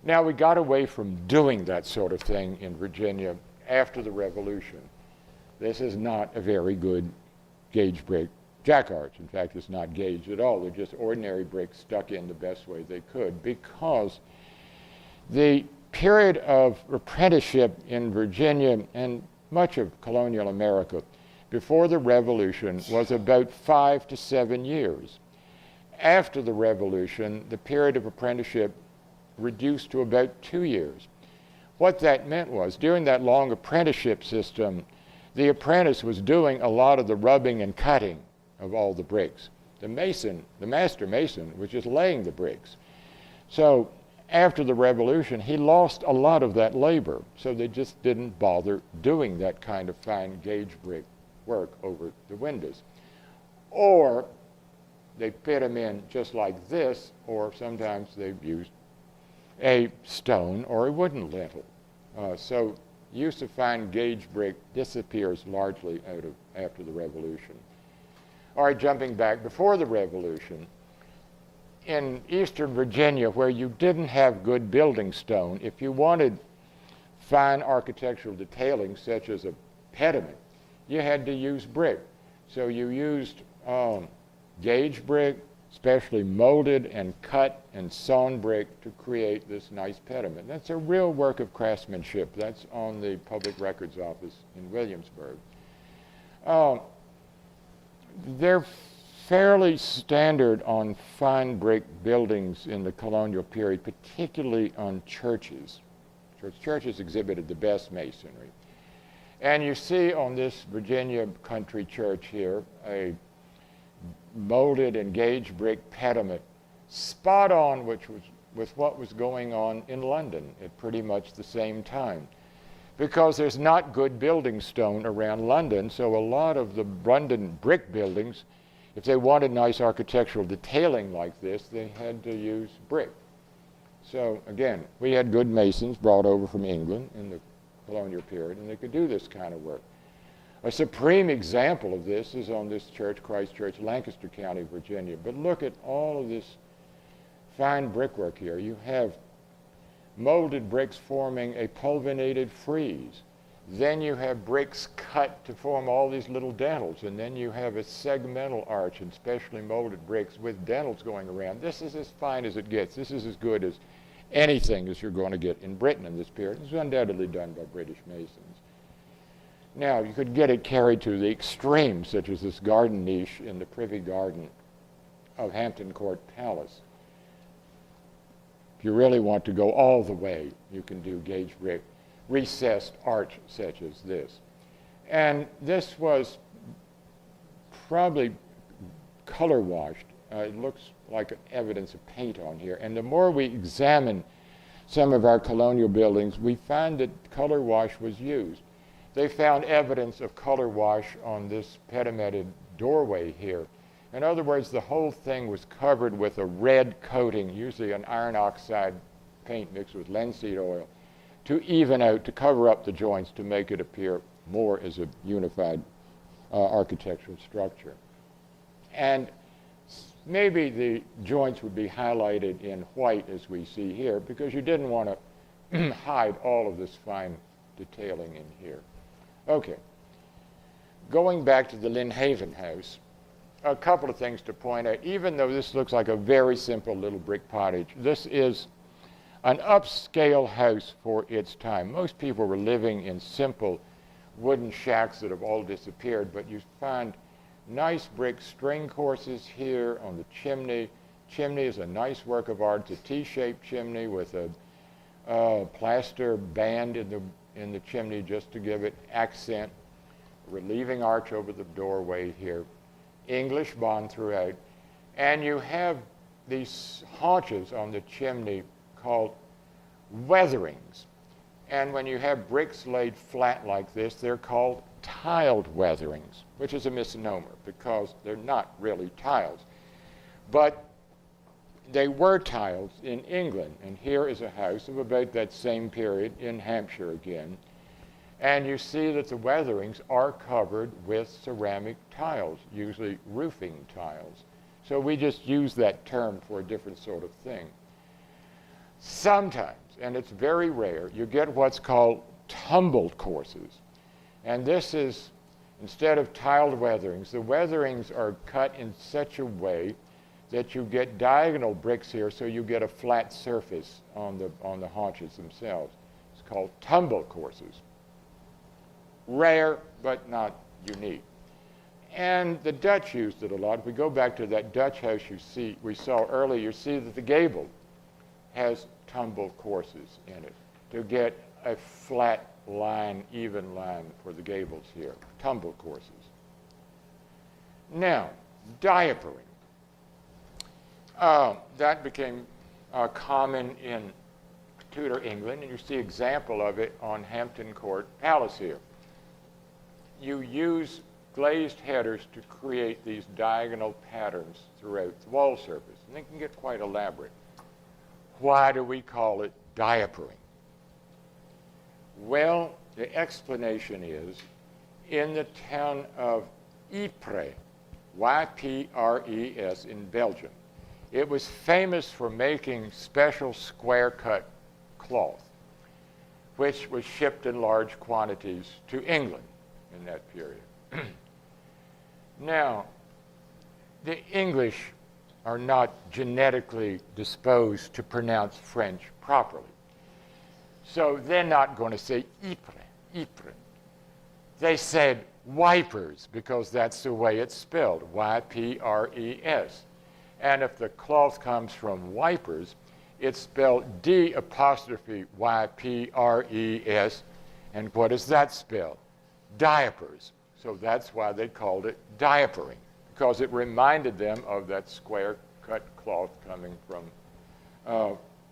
Now, we got away from doing that sort of thing in Virginia after the Revolution. This is not a very good gauge brick jack arch. In fact, it's not gauged at all. They're just ordinary bricks stuck in the best way they could, because the period of apprenticeship in Virginia and much of colonial America before the Revolution was about 5 to 7 years. After the Revolution, the period of apprenticeship reduced to about 2 years. What that meant was, during that long apprenticeship system, the apprentice was doing a lot of the rubbing and cutting of all the bricks. The mason, the master mason, was just laying the bricks. So after the Revolution, he lost a lot of that labor, so they just didn't bother doing that kind of fine gauge brick work over the windows. Or they fit them in just like this, or sometimes they've used a stone or a wooden lintel. So use of fine gauge brick disappears largely out of after the Revolution. All right, jumping back before the Revolution, in eastern Virginia, where you didn't have good building stone, if you wanted fine architectural detailing, such as a pediment, you had to use brick. So you used gauge brick, specially molded and cut and sawn brick to create this nice pediment. That's a real work of craftsmanship. That's on the Public Records Office in Williamsburg. They're fairly standard on fine brick buildings in the colonial period, particularly on churches. Churches exhibited the best masonry. And you see on this Virginia country church here a molded and gauge brick pediment, spot on with what was going on in London at pretty much the same time. Because there's not good building stone around London, so a lot of the London brick buildings, if they wanted nice architectural detailing like this, they had to use brick. So again, we had good masons brought over from England in the colonial period, and they could do this kind of work. A supreme example of this is on this church, Christ Church, Lancaster County, Virginia. But look at all of this fine brickwork here. You have molded bricks forming a pulvinated frieze. Then you have bricks cut to form all these little dentils, and then you have a segmental arch and specially molded bricks with dentils going around. This is as fine as it gets. This is as good as anything as you're going to get in Britain in this period. It's undoubtedly done by British masons. Now, you could get it carried to the extreme, such as this garden niche in the Privy Garden of Hampton Court Palace. If you really want to go all the way, you can do gauge brick, recessed arch such as this. And this was probably color washed. It looks like evidence of paint on here. And the more we examine some of our colonial buildings, we find that color wash was used. They found evidence of color wash on this pedimented doorway here. In other words, the whole thing was covered with a red coating, usually an iron oxide paint mixed with linseed oil, to even out, to cover up the joints, to make it appear more as a unified architectural structure. And maybe the joints would be highlighted in white, as we see here, because you didn't want to hide all of this fine detailing in here. Okay, going back to the Lynnhaven house, a couple of things to point out. Even though this looks like a very simple little brick cottage, this is an upscale house for its time. Most people were living in simple wooden shacks that have all disappeared, but you find nice brick string courses here on the chimney. Chimney is a nice work of art. It's a T-shaped chimney with a plaster band in the chimney just to give it accent. relieving arch over the doorway here, English bond throughout, and you have these haunches on the chimney called weatherings. And when you have bricks laid flat like this, they're called tiled weatherings, which is a misnomer because they're not really tiles. But they were tiles in England, and here is a house of about that same period in Hampshire again. And you see that the weatherings are covered with ceramic tiles, usually roofing tiles. So we just use that term for a different sort of thing. Sometimes, and it's very rare, you get what's called tumbled courses. And this is, instead of tiled weatherings, the weatherings are cut in such a way that you get diagonal bricks here, so you get a flat surface on the haunches themselves. It's called tumble courses. Rare, but not unique. And the Dutch used it a lot. If we go back to that Dutch house we saw earlier, you see that the gable has tumble courses in it to get a flat line, even line for the gables here, tumble courses. Now, diapering. That became common in Tudor England, and you see an example of it on Hampton Court Palace here. You use glazed headers to create these diagonal patterns throughout the wall surface, and they can get quite elaborate. Why do we call it diapering? Well, the explanation is in the town of Ypres, Y-P-R-E-S, in Belgium. It was famous for making special square-cut cloth, which was shipped in large quantities to England in that period. Now, the English are not genetically disposed to pronounce French properly. So they're not going to say Ypres, Ypres. They said wipers because that's the way it's spelled, Y-P-R-E-S. And if the cloth comes from wipers, it's spelled D''Y-P-R-E-S. And what does that spell? Diapers. So that's why they called it diapering, because it reminded them of that square-cut cloth coming from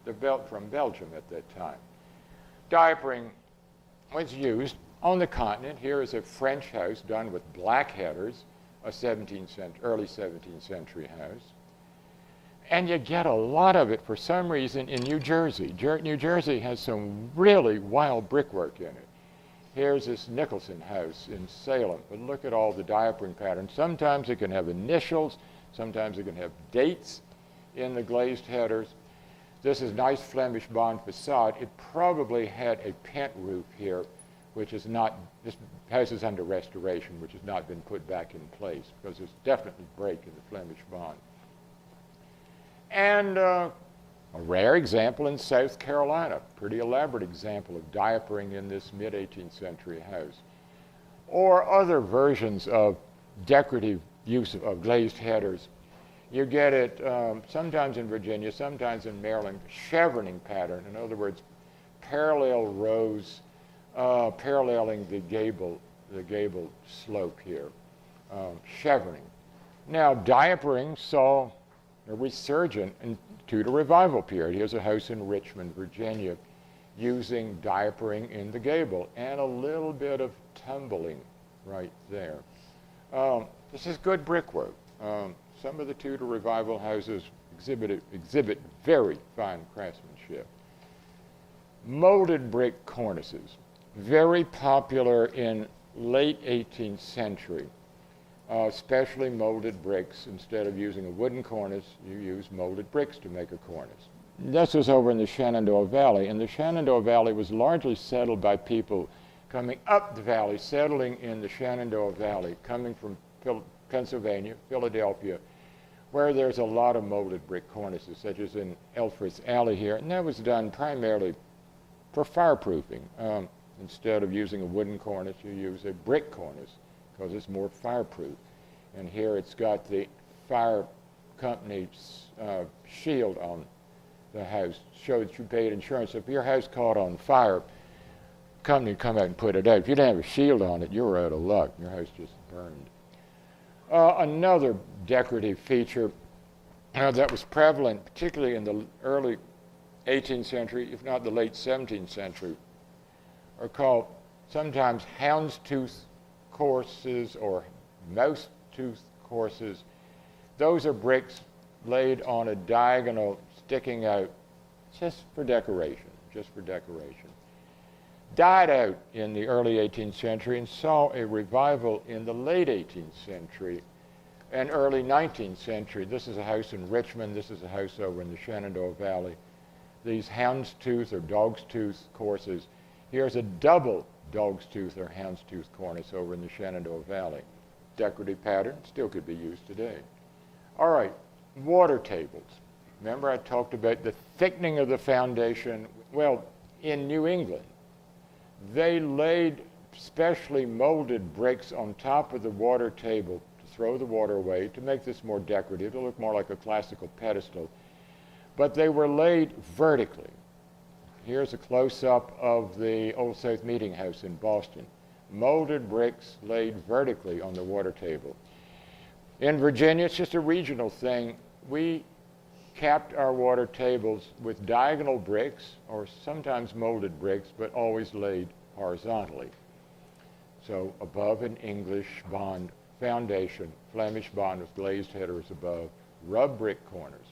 Belgium at that time. Diapering was used on the continent. Here is a French house done with black headers, a early 17th century house. And you get a lot of it for some reason in New Jersey. New Jersey has some really wild brickwork in it. Here's this Nicholson house in Salem. But look at all the diapering patterns. Sometimes it can have initials. Sometimes it can have dates in the glazed headers. This is nice Flemish bond facade. It probably had a pent roof here, which is not, this house is under restoration, which has not been put back in place because there's definitely break in the Flemish bond. And a rare example in South Carolina, pretty elaborate example of diapering in this mid-18th century house. Or other versions of decorative use of glazed headers. You get it sometimes in Virginia, sometimes in Maryland, chevrioning pattern. In other words, parallel rows paralleling the gable slope here, chevrioning. Now, diapering saw a resurgence in Tudor Revival period. Here's a house in Richmond, Virginia, using diapering in the gable and a little bit of tumbling right there. This is good brickwork. Some of the Tudor Revival houses exhibit very fine craftsmanship. Molded brick cornices, very popular in late 18th century. Especially molded bricks. Instead of using a wooden cornice, you use molded bricks to make a cornice. This was over in the Shenandoah Valley, and the Shenandoah Valley was largely settled by people coming up the valley, settling in the Shenandoah Valley, coming from Pennsylvania, Philadelphia, where there's a lot of molded brick cornices, such as in Elfreth's Alley here, and that was done primarily for fireproofing. Instead of using a wooden cornice, you use a brick cornice, because it's more fireproof. And here it's got the fire company's shield on the house, show that you paid insurance. If your house caught on fire, company would come out and put it out. If you didn't have a shield on it, you were out of luck. Your house just burned. Another decorative feature that was prevalent, particularly in the early 18th century, if not the late 17th century, are called sometimes houndstooth courses or mouse-tooth courses. Those are bricks laid on a diagonal sticking out just for decoration. Died out in the early 18th century and saw a revival in the late 18th century and early 19th century. This is a house in Richmond. This is a house over in the Shenandoah Valley. These houndstooth or dog's tooth courses. Here's a double dog's tooth or houndstooth cornice over in the Shenandoah Valley. Decorative pattern, still could be used today. All right, water tables. Remember I talked about the thickening of the foundation? Well, in New England, they laid specially molded bricks on top of the water table to throw the water away, to make this more decorative, to look more like a classical pedestal. But they were laid vertically. Here's a close-up of the Old South Meeting House in Boston. Molded bricks laid vertically on the water table. In Virginia, it's just a regional thing. We capped our water tables with diagonal bricks, or sometimes molded bricks, but always laid horizontally. So above an English bond foundation, Flemish bond with glazed headers above, rub brick corners.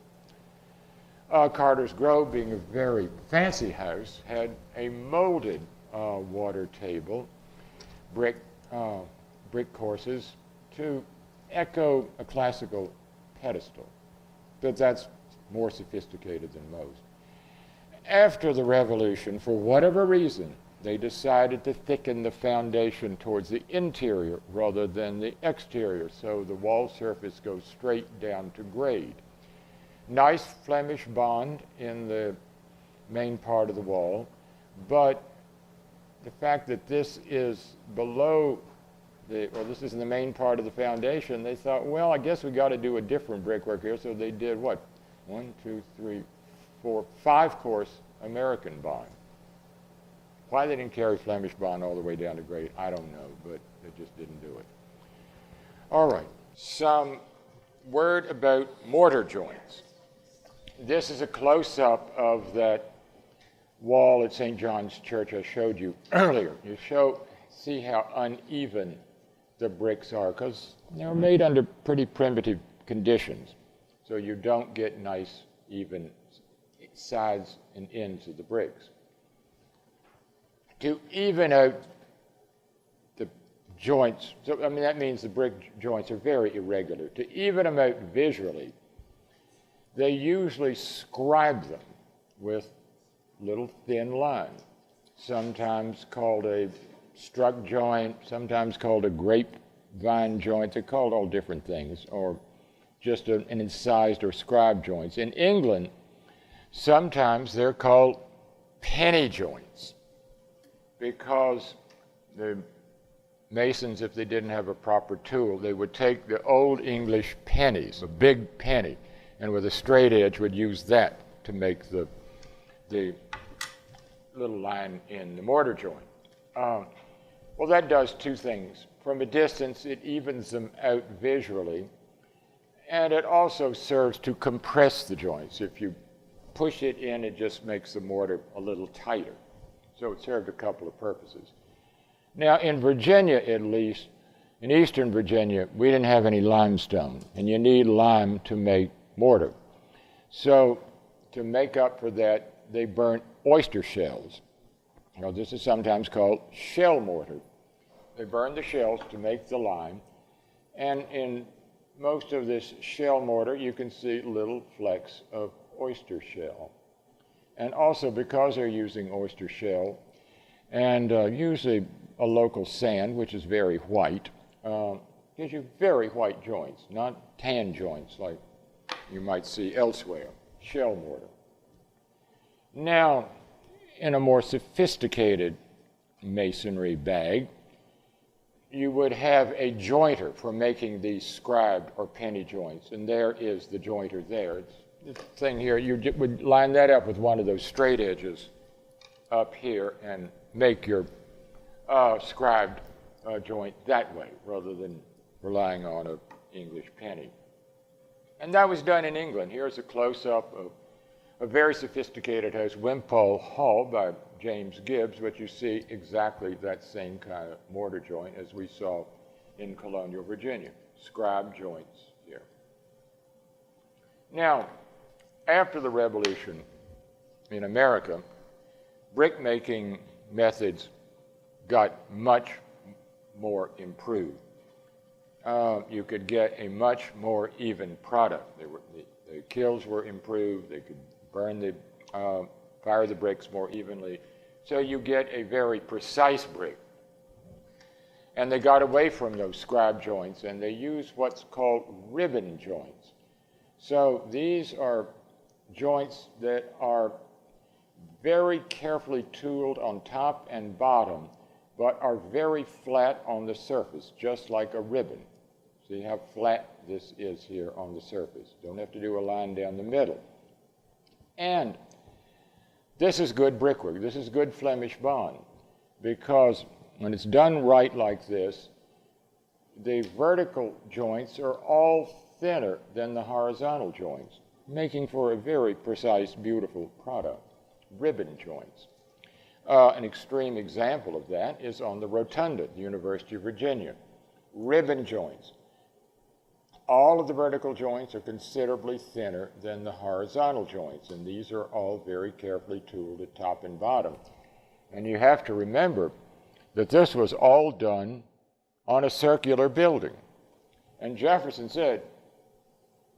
Carter's Grove, being a very fancy house, had a molded water table, brick courses to echo a classical pedestal, but that's more sophisticated than most. After the Revolution, for whatever reason, they decided to thicken the foundation towards the interior rather than the exterior, so the wall surface goes straight down to grade. Nice Flemish bond in the main part of the wall, but the fact that this is below this is in the main part of the foundation, they thought, well, I guess we got to do a different brickwork here, so they did what? 1, 2, 3, 4, 5-course American bond. Why they didn't carry Flemish bond all the way down to grade, I don't know, but they just didn't do it. All right, some word about mortar joints. This is a close-up of that wall at St. John's Church I showed you earlier. You see how uneven the bricks are, because they're made under pretty primitive conditions. So you don't get nice, even sides and ends of the bricks. To even out the joints, so I mean that means the brick joints are very irregular. To even them out visually, they usually scribe them with little thin lines, sometimes called a struck joint, sometimes called a grapevine joint. They're called all different things, or just an incised or scribe joints. In England, sometimes they're called penny joints, because the masons, if they didn't have a proper tool, they would take the old English pennies, a big penny, and with a straight edge would use that to make the little line in the mortar joint. Well, that does two things. From a distance, it evens them out visually, and it also serves to compress the joints. If you push it in, it just makes the mortar a little tighter. So it served a couple of purposes. Now, in Virginia, at least, in eastern Virginia, we didn't have any limestone, and you need lime to make mortar. So to make up for that, they burnt oyster shells. Now, this is sometimes called shell mortar. They burned the shells to make the lime, and in most of this shell mortar, you can see little flecks of oyster shell. And also, because they're using oyster shell, and usually a local sand, which is very white, gives you very white joints, not tan joints like you might see elsewhere, shell mortar. Now, in a more sophisticated masonry bag, you would have a jointer for making these scribed or penny joints, and there is the jointer there. It's this thing here, you would line that up with one of those straight edges up here and make your scribed joint that way rather than relying on an English penny. And that was done in England. Here's a close-up of a very sophisticated house, Wimpole Hall by James Gibbs, but you see exactly that same kind of mortar joint as we saw in colonial Virginia, scribed joints here. Now, after the Revolution in America, brick-making methods got much more improved. You could get a much more even product. The kilns were improved. They could burn fire the bricks more evenly. So you get a very precise brick. And they got away from those scribe joints, and they used what's called ribbon joints. So these are joints that are very carefully tooled on top and bottom, but are very flat on the surface, just like a ribbon. See how flat this is here on the surface. Don't have to do a line down the middle. And this is good brickwork. This is good Flemish bond, because when it's done right like this, the vertical joints are all thinner than the horizontal joints, making for a very precise, beautiful product. Ribbon joints. An extreme example of that is on the rotunda at the University of Virginia. Ribbon joints. All of the vertical joints are considerably thinner than the horizontal joints, and these are all very carefully tooled at top and bottom. And you have to remember that this was all done on a circular building. And Jefferson said,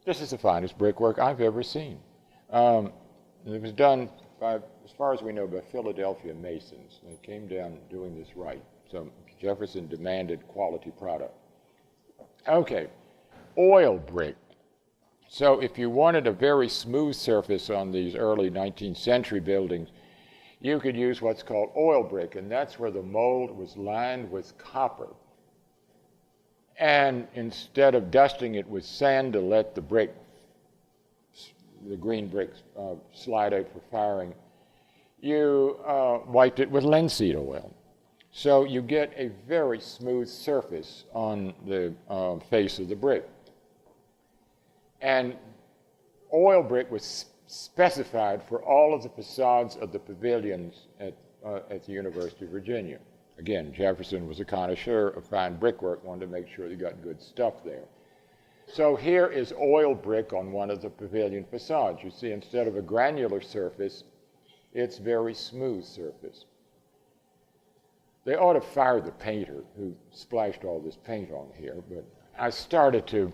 "This is the finest brickwork I've ever seen." It was done by, as far as we know, by Philadelphia masons. They came down doing this right. So Jefferson demanded quality product. Okay, oil brick. So if you wanted a very smooth surface on these early 19th century buildings, you could use what's called oil brick, and that's where the mold was lined with copper. And instead of dusting it with sand to let the green bricks slide out for firing, you wiped it with linseed oil. So you get a very smooth surface on the face of the brick. And oil brick was specified for all of the facades of the pavilions at the University of Virginia. Again, Jefferson was a connoisseur of fine brickwork, wanted to make sure he got good stuff there. So here is oil brick on one of the pavilion facades. You see, instead of a granular surface, it's very smooth surface. They ought to fire the painter who splashed all this paint on here, but I started to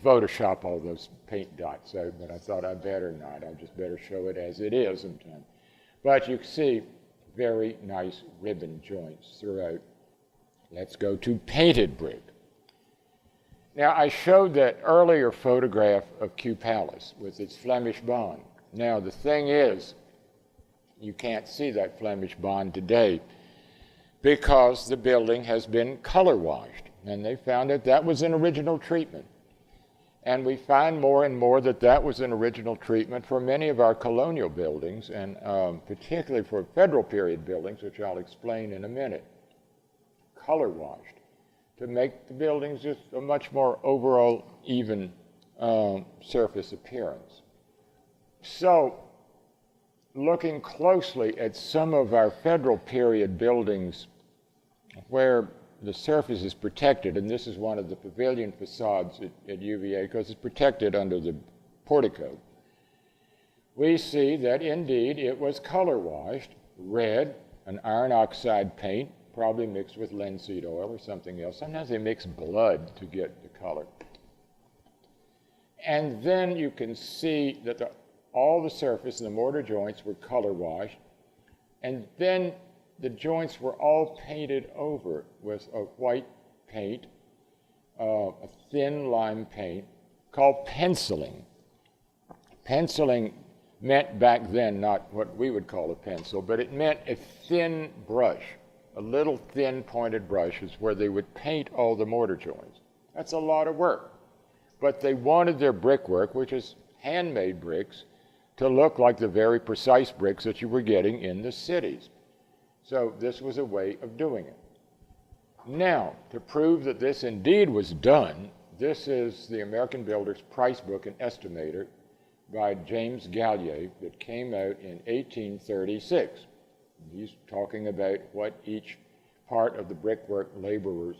Photoshop all those paint dots out, but I thought I'd better not. I just better show it as it is sometimes. But you can see very nice ribbon joints throughout. Let's go to painted brick. Now, I showed that earlier photograph of Kew Palace with its Flemish bond. Now, the thing is, you can't see that Flemish bond today because the building has been color washed, and they found that that was an original treatment. And we find more and more that that was an original treatment for many of our colonial buildings, and particularly for federal period buildings, which I'll explain in a minute. Color washed to make the buildings just a much more overall even surface appearance. So, looking closely at some of our federal period buildings where the surface is protected, and this is one of the pavilion facades at UVA because it's protected under the portico, we see that indeed it was color washed, red, an iron oxide paint, probably mixed with linseed oil or something else. Sometimes they mix blood to get the color. And then you can see that all the surface and the mortar joints were color washed, and then the joints were all painted over with a white paint, a thin lime paint called penciling. Penciling meant back then not what we would call a pencil, but it meant a thin brush. A little thin pointed brush is where they would paint all the mortar joints. That's a lot of work. But they wanted their brickwork, which is handmade bricks, to look like the very precise bricks that you were getting in the cities. So this was a way of doing it. Now, to prove that this indeed was done, this is the American Builder's Price Book and Estimator by James Gallier that came out in 1836. He's talking about what each part of the brickwork laborers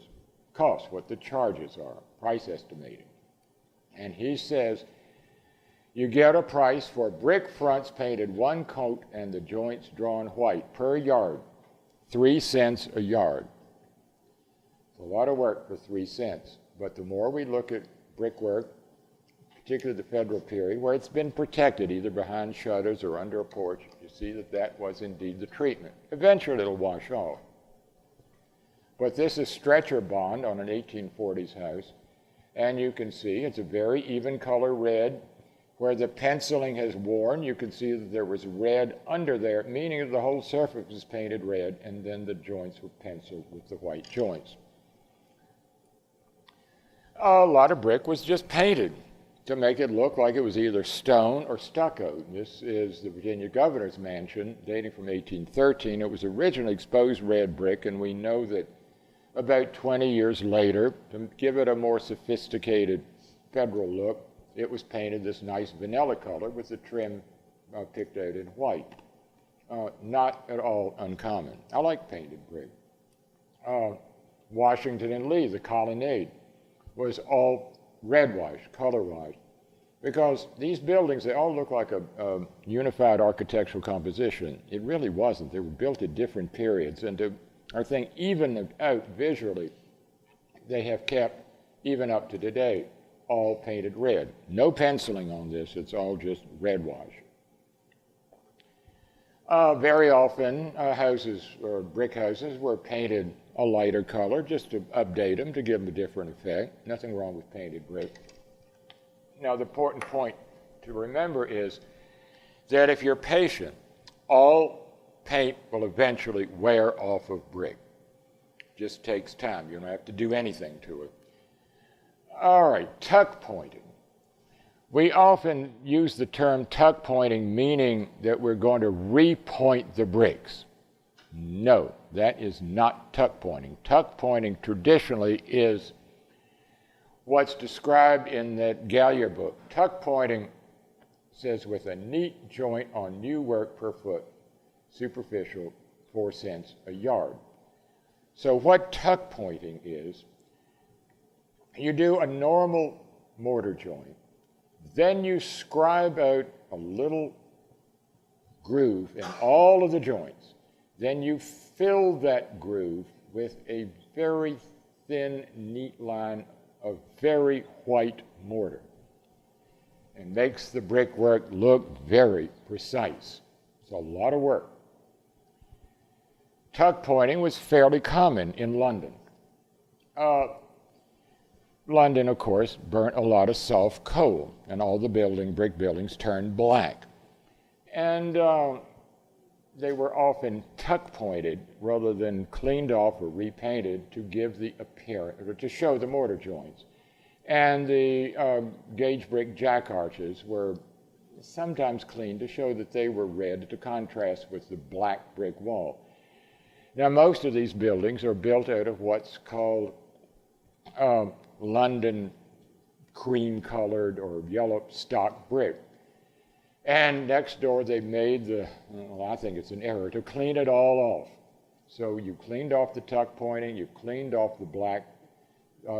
cost, what the charges are, price estimating. And he says, you get a price for brick fronts painted one coat and the joints drawn white per yard, 3 cents a yard. It's a lot of work for 3 cents. But the more we look at brickwork, particularly the federal period, where it's been protected either behind shutters or under a porch, you see that that was indeed the treatment. Eventually it'll wash off. But this is stretcher bond on an 1840s house, and you can see it's a very even color red. Where the penciling has worn, you can see that there was red under there, meaning that the whole surface was painted red, and then the joints were penciled with the white joints. A lot of brick was just painted to make it look like it was either stone or stucco. This is the Virginia governor's mansion, dating from 1813. It was originally exposed red brick, and we know that about 20 years later, to give it a more sophisticated federal look, it was painted this nice vanilla color with the trim picked out in white. Not at all uncommon. I like painted brick. Washington and Lee, the colonnade, was all red wash, color wash, because these buildings, they all look like a unified architectural composition. It really wasn't. They were built at different periods, and to, I think, even it out visually, they have kept, even up to today, all painted red. No penciling on this, it's all just red wash. Very often, houses or brick houses were painted a lighter color just to update them, to give them a different effect. Nothing wrong with painted brick. Now, the important point to remember is that if you're patient, all paint will eventually wear off of brick. It just takes time. You don't have to do anything to it. All right, tuck pointing. We often use the term tuck pointing, meaning that we're going to repoint the bricks. No, that is not tuck pointing. Tuck pointing traditionally is what's described in that Gallier book. Tuck pointing says with a neat joint on new work per foot, superficial, 4 cents a yard. So what tuck pointing is, you do a normal mortar joint, then you scribe out a little groove in all of the joints. Then you fill that groove with a very thin, neat line of very white mortar, and makes the brickwork look very precise. It's a lot of work. Tuck pointing was fairly common in London. London, of course, burnt a lot of soft coal, and all the brick buildings turned black. And they were often tuck pointed rather than cleaned off or repainted to give the appearance, or to show the mortar joints. And the gauge brick jack arches were sometimes cleaned to show that they were red to contrast with the black brick wall. Now, most of these buildings are built out of what's called London cream-colored or yellow stock brick. And next door they made I think it's an error, to clean it all off. So you cleaned off the tuck pointing, you cleaned off the black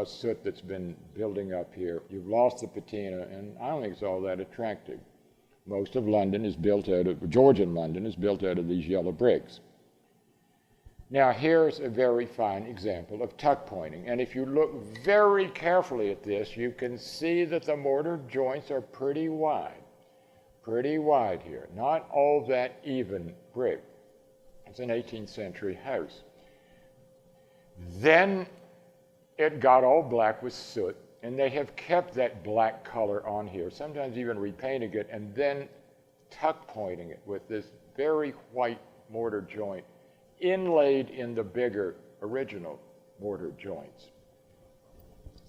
soot that's been building up here, you've lost the patina, and I don't think it's all that attractive. Most of London is built out of, Georgian London is built out of these yellow bricks. Now, here's a very fine example of tuck pointing. And if you look very carefully at this, you can see that the mortar joints are pretty wide here. Not all that even brick. It's an 18th century house. Then it got all black with soot, and they have kept that black color on here, sometimes even repainting it, and then tuck pointing it with this very white mortar joint inlaid in the bigger original mortar joints.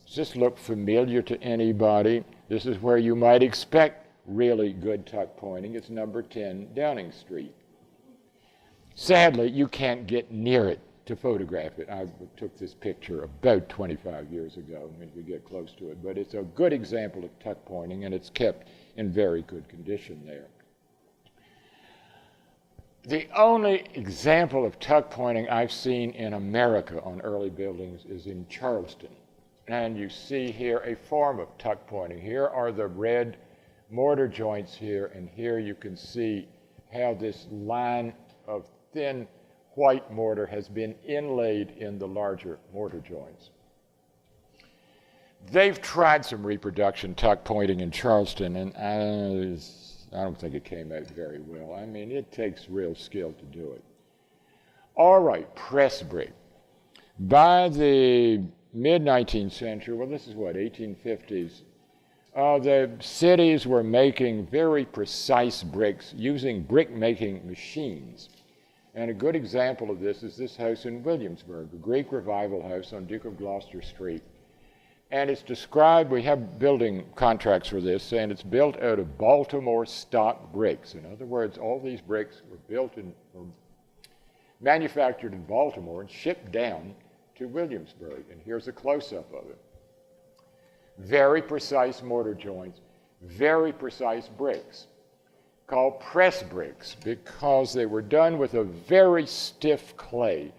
Does this look familiar to anybody? This is where you might expect really good tuck pointing. It's number 10 Downing Street. Sadly, you can't get near it to photograph it. I took this picture about 25 years ago, and we get close to it. But it's a good example of tuck pointing, and it's kept in very good condition there. The only example of tuck pointing I've seen in America on early buildings is in Charleston. And you see here a form of tuck pointing. Here are the red mortar joints here, and here you can see how this line of thin white mortar has been inlaid in the larger mortar joints. They've tried some reproduction tuck pointing in Charleston, and I don't think it came out very well. I mean, it takes real skill to do it. All right, press brick. By the mid-19th century, well, this is what, 1850s, the cities were making very precise bricks using brick-making machines. And a good example of this is this house in Williamsburg, a Greek Revival house on Duke of Gloucester Street. And it's described, we have building contracts for this, saying it's built out of Baltimore stock bricks. In other words, all these bricks were built or manufactured in Baltimore and shipped down to Williamsburg. And here's a close-up of it. Very precise mortar joints, very precise bricks, called press bricks because they were done with a very stiff clay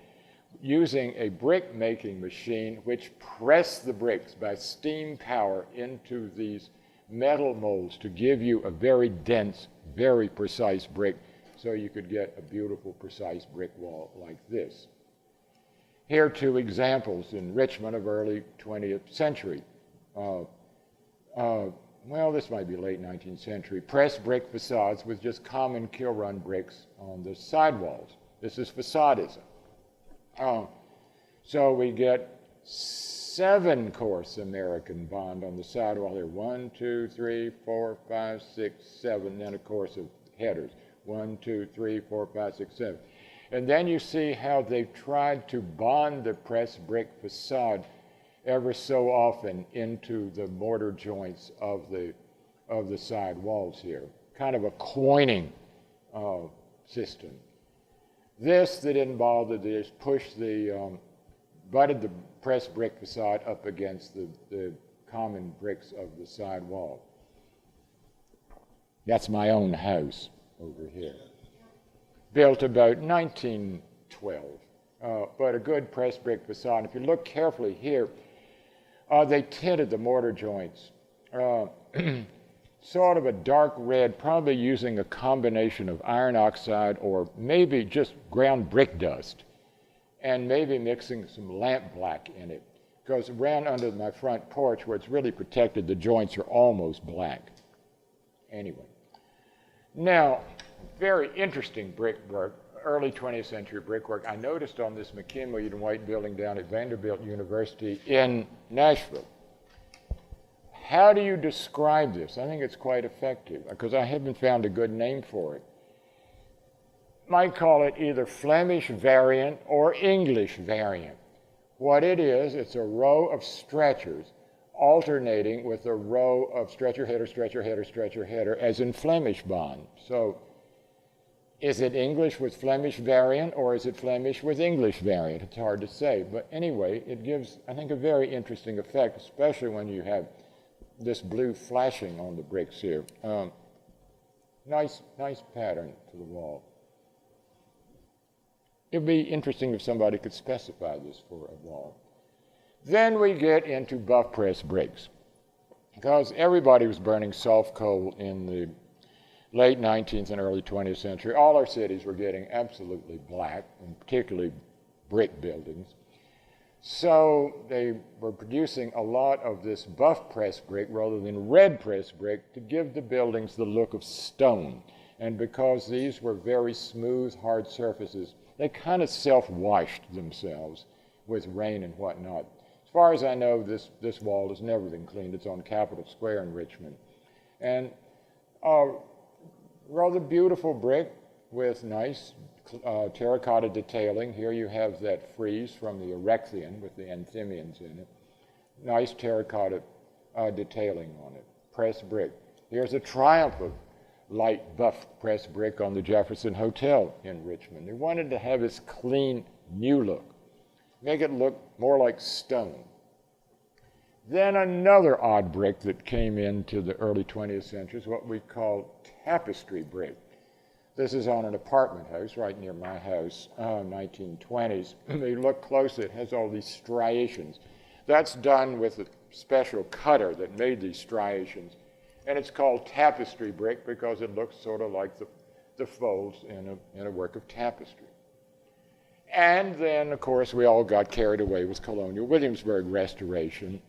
using a brick making machine which pressed the bricks by steam power into these metal molds to give you a very dense, very precise brick so you could get a beautiful, precise brick wall like this. Here are two examples in Richmond of early 20th century. Well, this might be late 19th century, pressed brick facades with just common kill-run bricks on the sidewalls. This is facadism. So we get 7-course American bond on the sidewall here. 1, 2, 3, 4, 5, 6, 7, then a course of headers. 1, 2, 3, 4, 5, 6, 7. And then you see how they've tried to bond the pressed brick facade ever so often into the mortar joints of the side walls here. Kind of a coining system. This, they didn't bother, they just pushed butted the pressed brick facade up against the common bricks of the side wall. That's my own house over here. Built about 1912, but a good pressed brick facade. If you look carefully here, they tinted the mortar joints, sort of a dark red, probably using a combination of iron oxide or maybe just ground brick dust, and maybe mixing some lamp black in it. Because around under my front porch, where it's really protected, the joints are almost black. Anyway, now, very interesting brickwork, early 20th century brickwork. I noticed on this McKinley and White building down at Vanderbilt University in Nashville. How do you describe this? I think it's quite effective because I haven't found a good name for it. Might call it either Flemish variant or English variant. What it is, it's a row of stretchers alternating with a row of stretcher header, stretcher header, stretcher header, as in Flemish bond. So is it English with Flemish variant or is it Flemish with English variant? It's hard to say. But anyway, it gives, I think, a very interesting effect, especially when you have this blue flashing on the bricks here. Nice pattern to the wall. It'd be interesting if somebody could specify this for a wall. Then we get into buff press bricks, because everybody was burning soft coal in the late 19th and early 20th century. All our cities were getting absolutely black, and particularly brick buildings. So they were producing a lot of this buff press brick rather than red press brick to give the buildings the look of stone. And because these were very smooth, hard surfaces, they kind of self-washed themselves with rain and whatnot. As far as I know, this wall has never been cleaned. It's on Capitol Square in Richmond. And rather beautiful brick with nice terracotta detailing. Here you have that frieze from the Erecthean with the Anthemians in it. Nice terracotta detailing on it. Pressed brick. Here's a triumph of light buff pressed brick on the Jefferson Hotel in Richmond. They wanted to have this clean, new look, make it look more like stone. Then another odd brick that came into the early 20th century is what we call tapestry brick. This is on an apartment house right near my house, 1920s. When you look closely, it has all these striations. That's done with a special cutter that made these striations. And it's called tapestry brick because it looks sort of like the folds in a work of tapestry. And then, of course, we all got carried away with colonial Williamsburg restoration.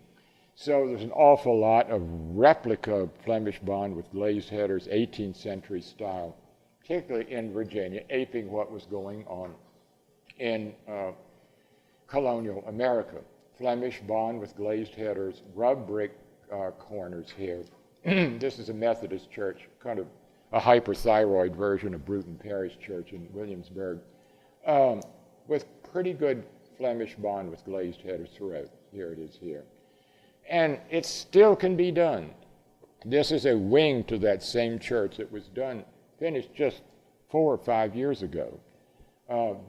So there's an awful lot of replica Flemish bond with glazed headers, 18th century style, particularly in Virginia, aping what was going on in colonial America. Flemish bond with glazed headers, rub brick corners here. This is a Methodist church, kind of a hyperthyroid version of Bruton Parish Church in Williamsburg, with pretty good Flemish bond with glazed headers throughout. Here it is here. And it still can be done. This is a wing to that same church that was finished just 4 or 5 years ago.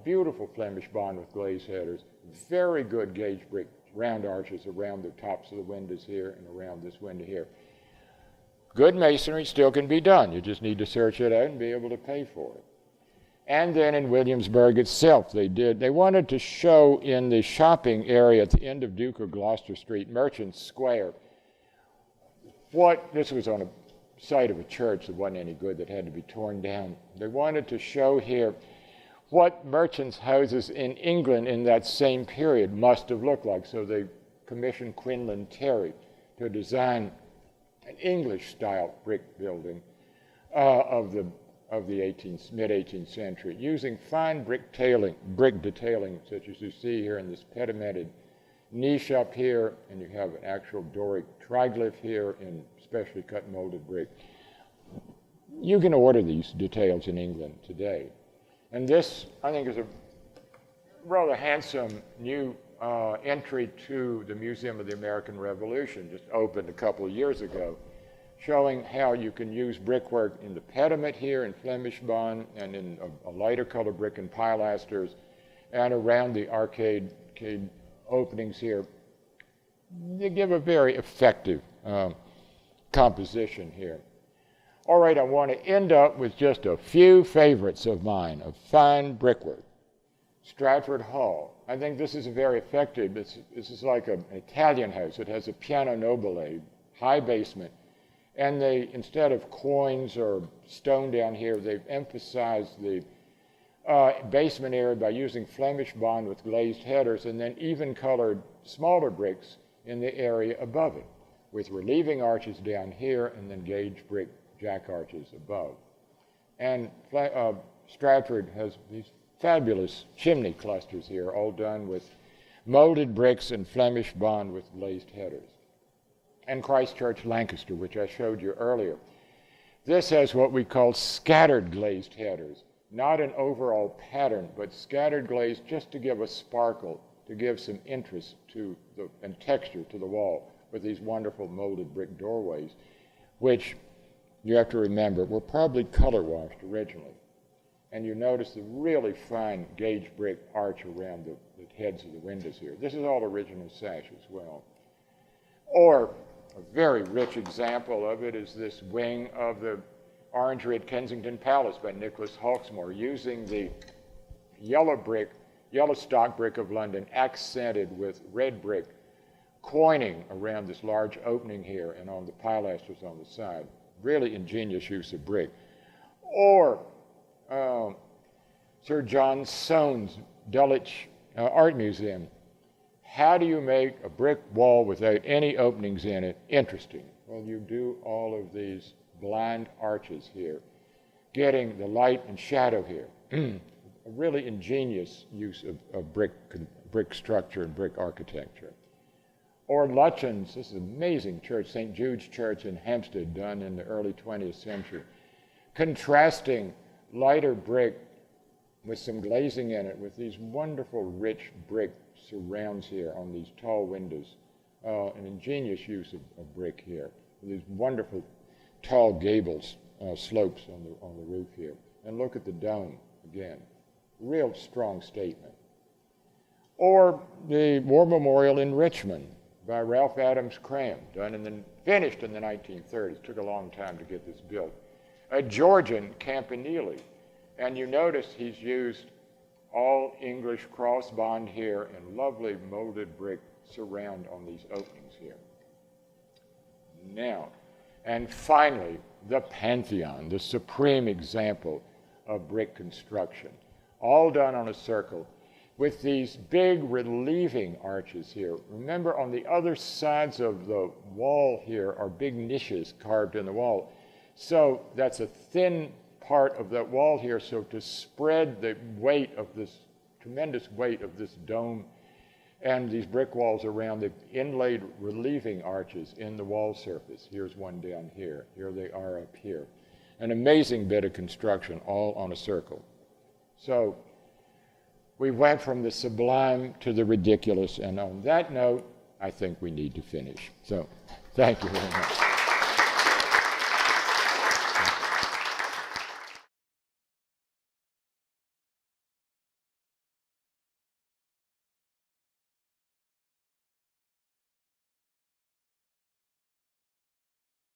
Beautiful Flemish bond with glazed headers, very good gauge brick round arches around the tops of the windows here and around this window here. Good masonry still can be done. You just need to search it out and be able to pay for it. And then in Williamsburg itself, they wanted to show in the shopping area at the end of Duke of Gloucester Street, Merchants Square, this was on a site of a church that wasn't any good, that had to be torn down. They wanted to show here what merchants' houses in England in that same period must have looked like. So they commissioned Quinlan Terry to design an English-style brick building of the mid-18th century, using fine brick detailing, such as you see here in this pedimented niche up here, and you have an actual Doric triglyph here in specially cut molded brick. You can order these details in England today. And this, I think, is a rather handsome new entry to the Museum of the American Revolution, just opened a couple of years ago, showing how you can use brickwork in the pediment here in Flemish bond and in a lighter color brick and pilasters, and around the arcade openings here. They give a very effective composition here. All right, I want to end up with just a few favorites of mine of fine brickwork. Stratford Hall. I think this is a very effective, this is like an Italian house. It has a piano nobile, high basement, and they, instead of coins or stone down here, they've emphasized the basement area by using Flemish bond with glazed headers and then even colored smaller bricks in the area above it, with relieving arches down here and then gauge brick jack arches above. And Stratford has these fabulous chimney clusters here, all done with molded bricks and Flemish bond with glazed headers. And Christ Church, Lancaster, which I showed you earlier. This has what we call scattered glazed headers, not an overall pattern, but scattered glaze just to give a sparkle, to give some interest to and texture to the wall, with these wonderful molded brick doorways, which you have to remember were probably color washed originally. And you notice the really fine gauge brick arch around the heads of the windows here. This is all original sash as well. Or a very rich example of it is this wing of the Orangery at Kensington Palace by Nicholas Hawksmoor, using the yellow stock brick of London accented with red brick, coining around this large opening here and on the pilasters on the side. Really ingenious use of brick. Or Sir John Soane's Dulwich Art Museum. How do you make a brick wall without any openings in it interesting? Well, you do all of these blind arches here, getting the light and shadow here. A really ingenious use of brick structure and brick architecture. Or Lutyens, this is an amazing church, St. Jude's Church in Hampstead, done in the early 20th century, contrasting lighter brick with some glazing in it, with these wonderful rich brick surrounds here on these tall windows. An ingenious use of brick here, with these wonderful tall gables slopes on the roof here. And look at the dome again. Real strong statement. Or the War Memorial in Richmond by Ralph Adams Cram, finished in the 1930s. Took a long time to get this built. A Georgian campanile. And you notice he's used all English cross bond here and lovely molded brick surround on these openings here. Now, and finally, the Pantheon, the supreme example of brick construction, all done on a circle with these big relieving arches here. Remember, on the other sides of the wall here are big niches carved in the wall. So that's a thin part of that wall here, so to spread the weight of this, tremendous weight of this dome and these brick walls around the inlaid relieving arches in the wall surface. Here's one down here. Here they are up here. An amazing bit of construction, all on a circle. So we went from the sublime to the ridiculous, and on that note, I think we need to finish. So thank you very much.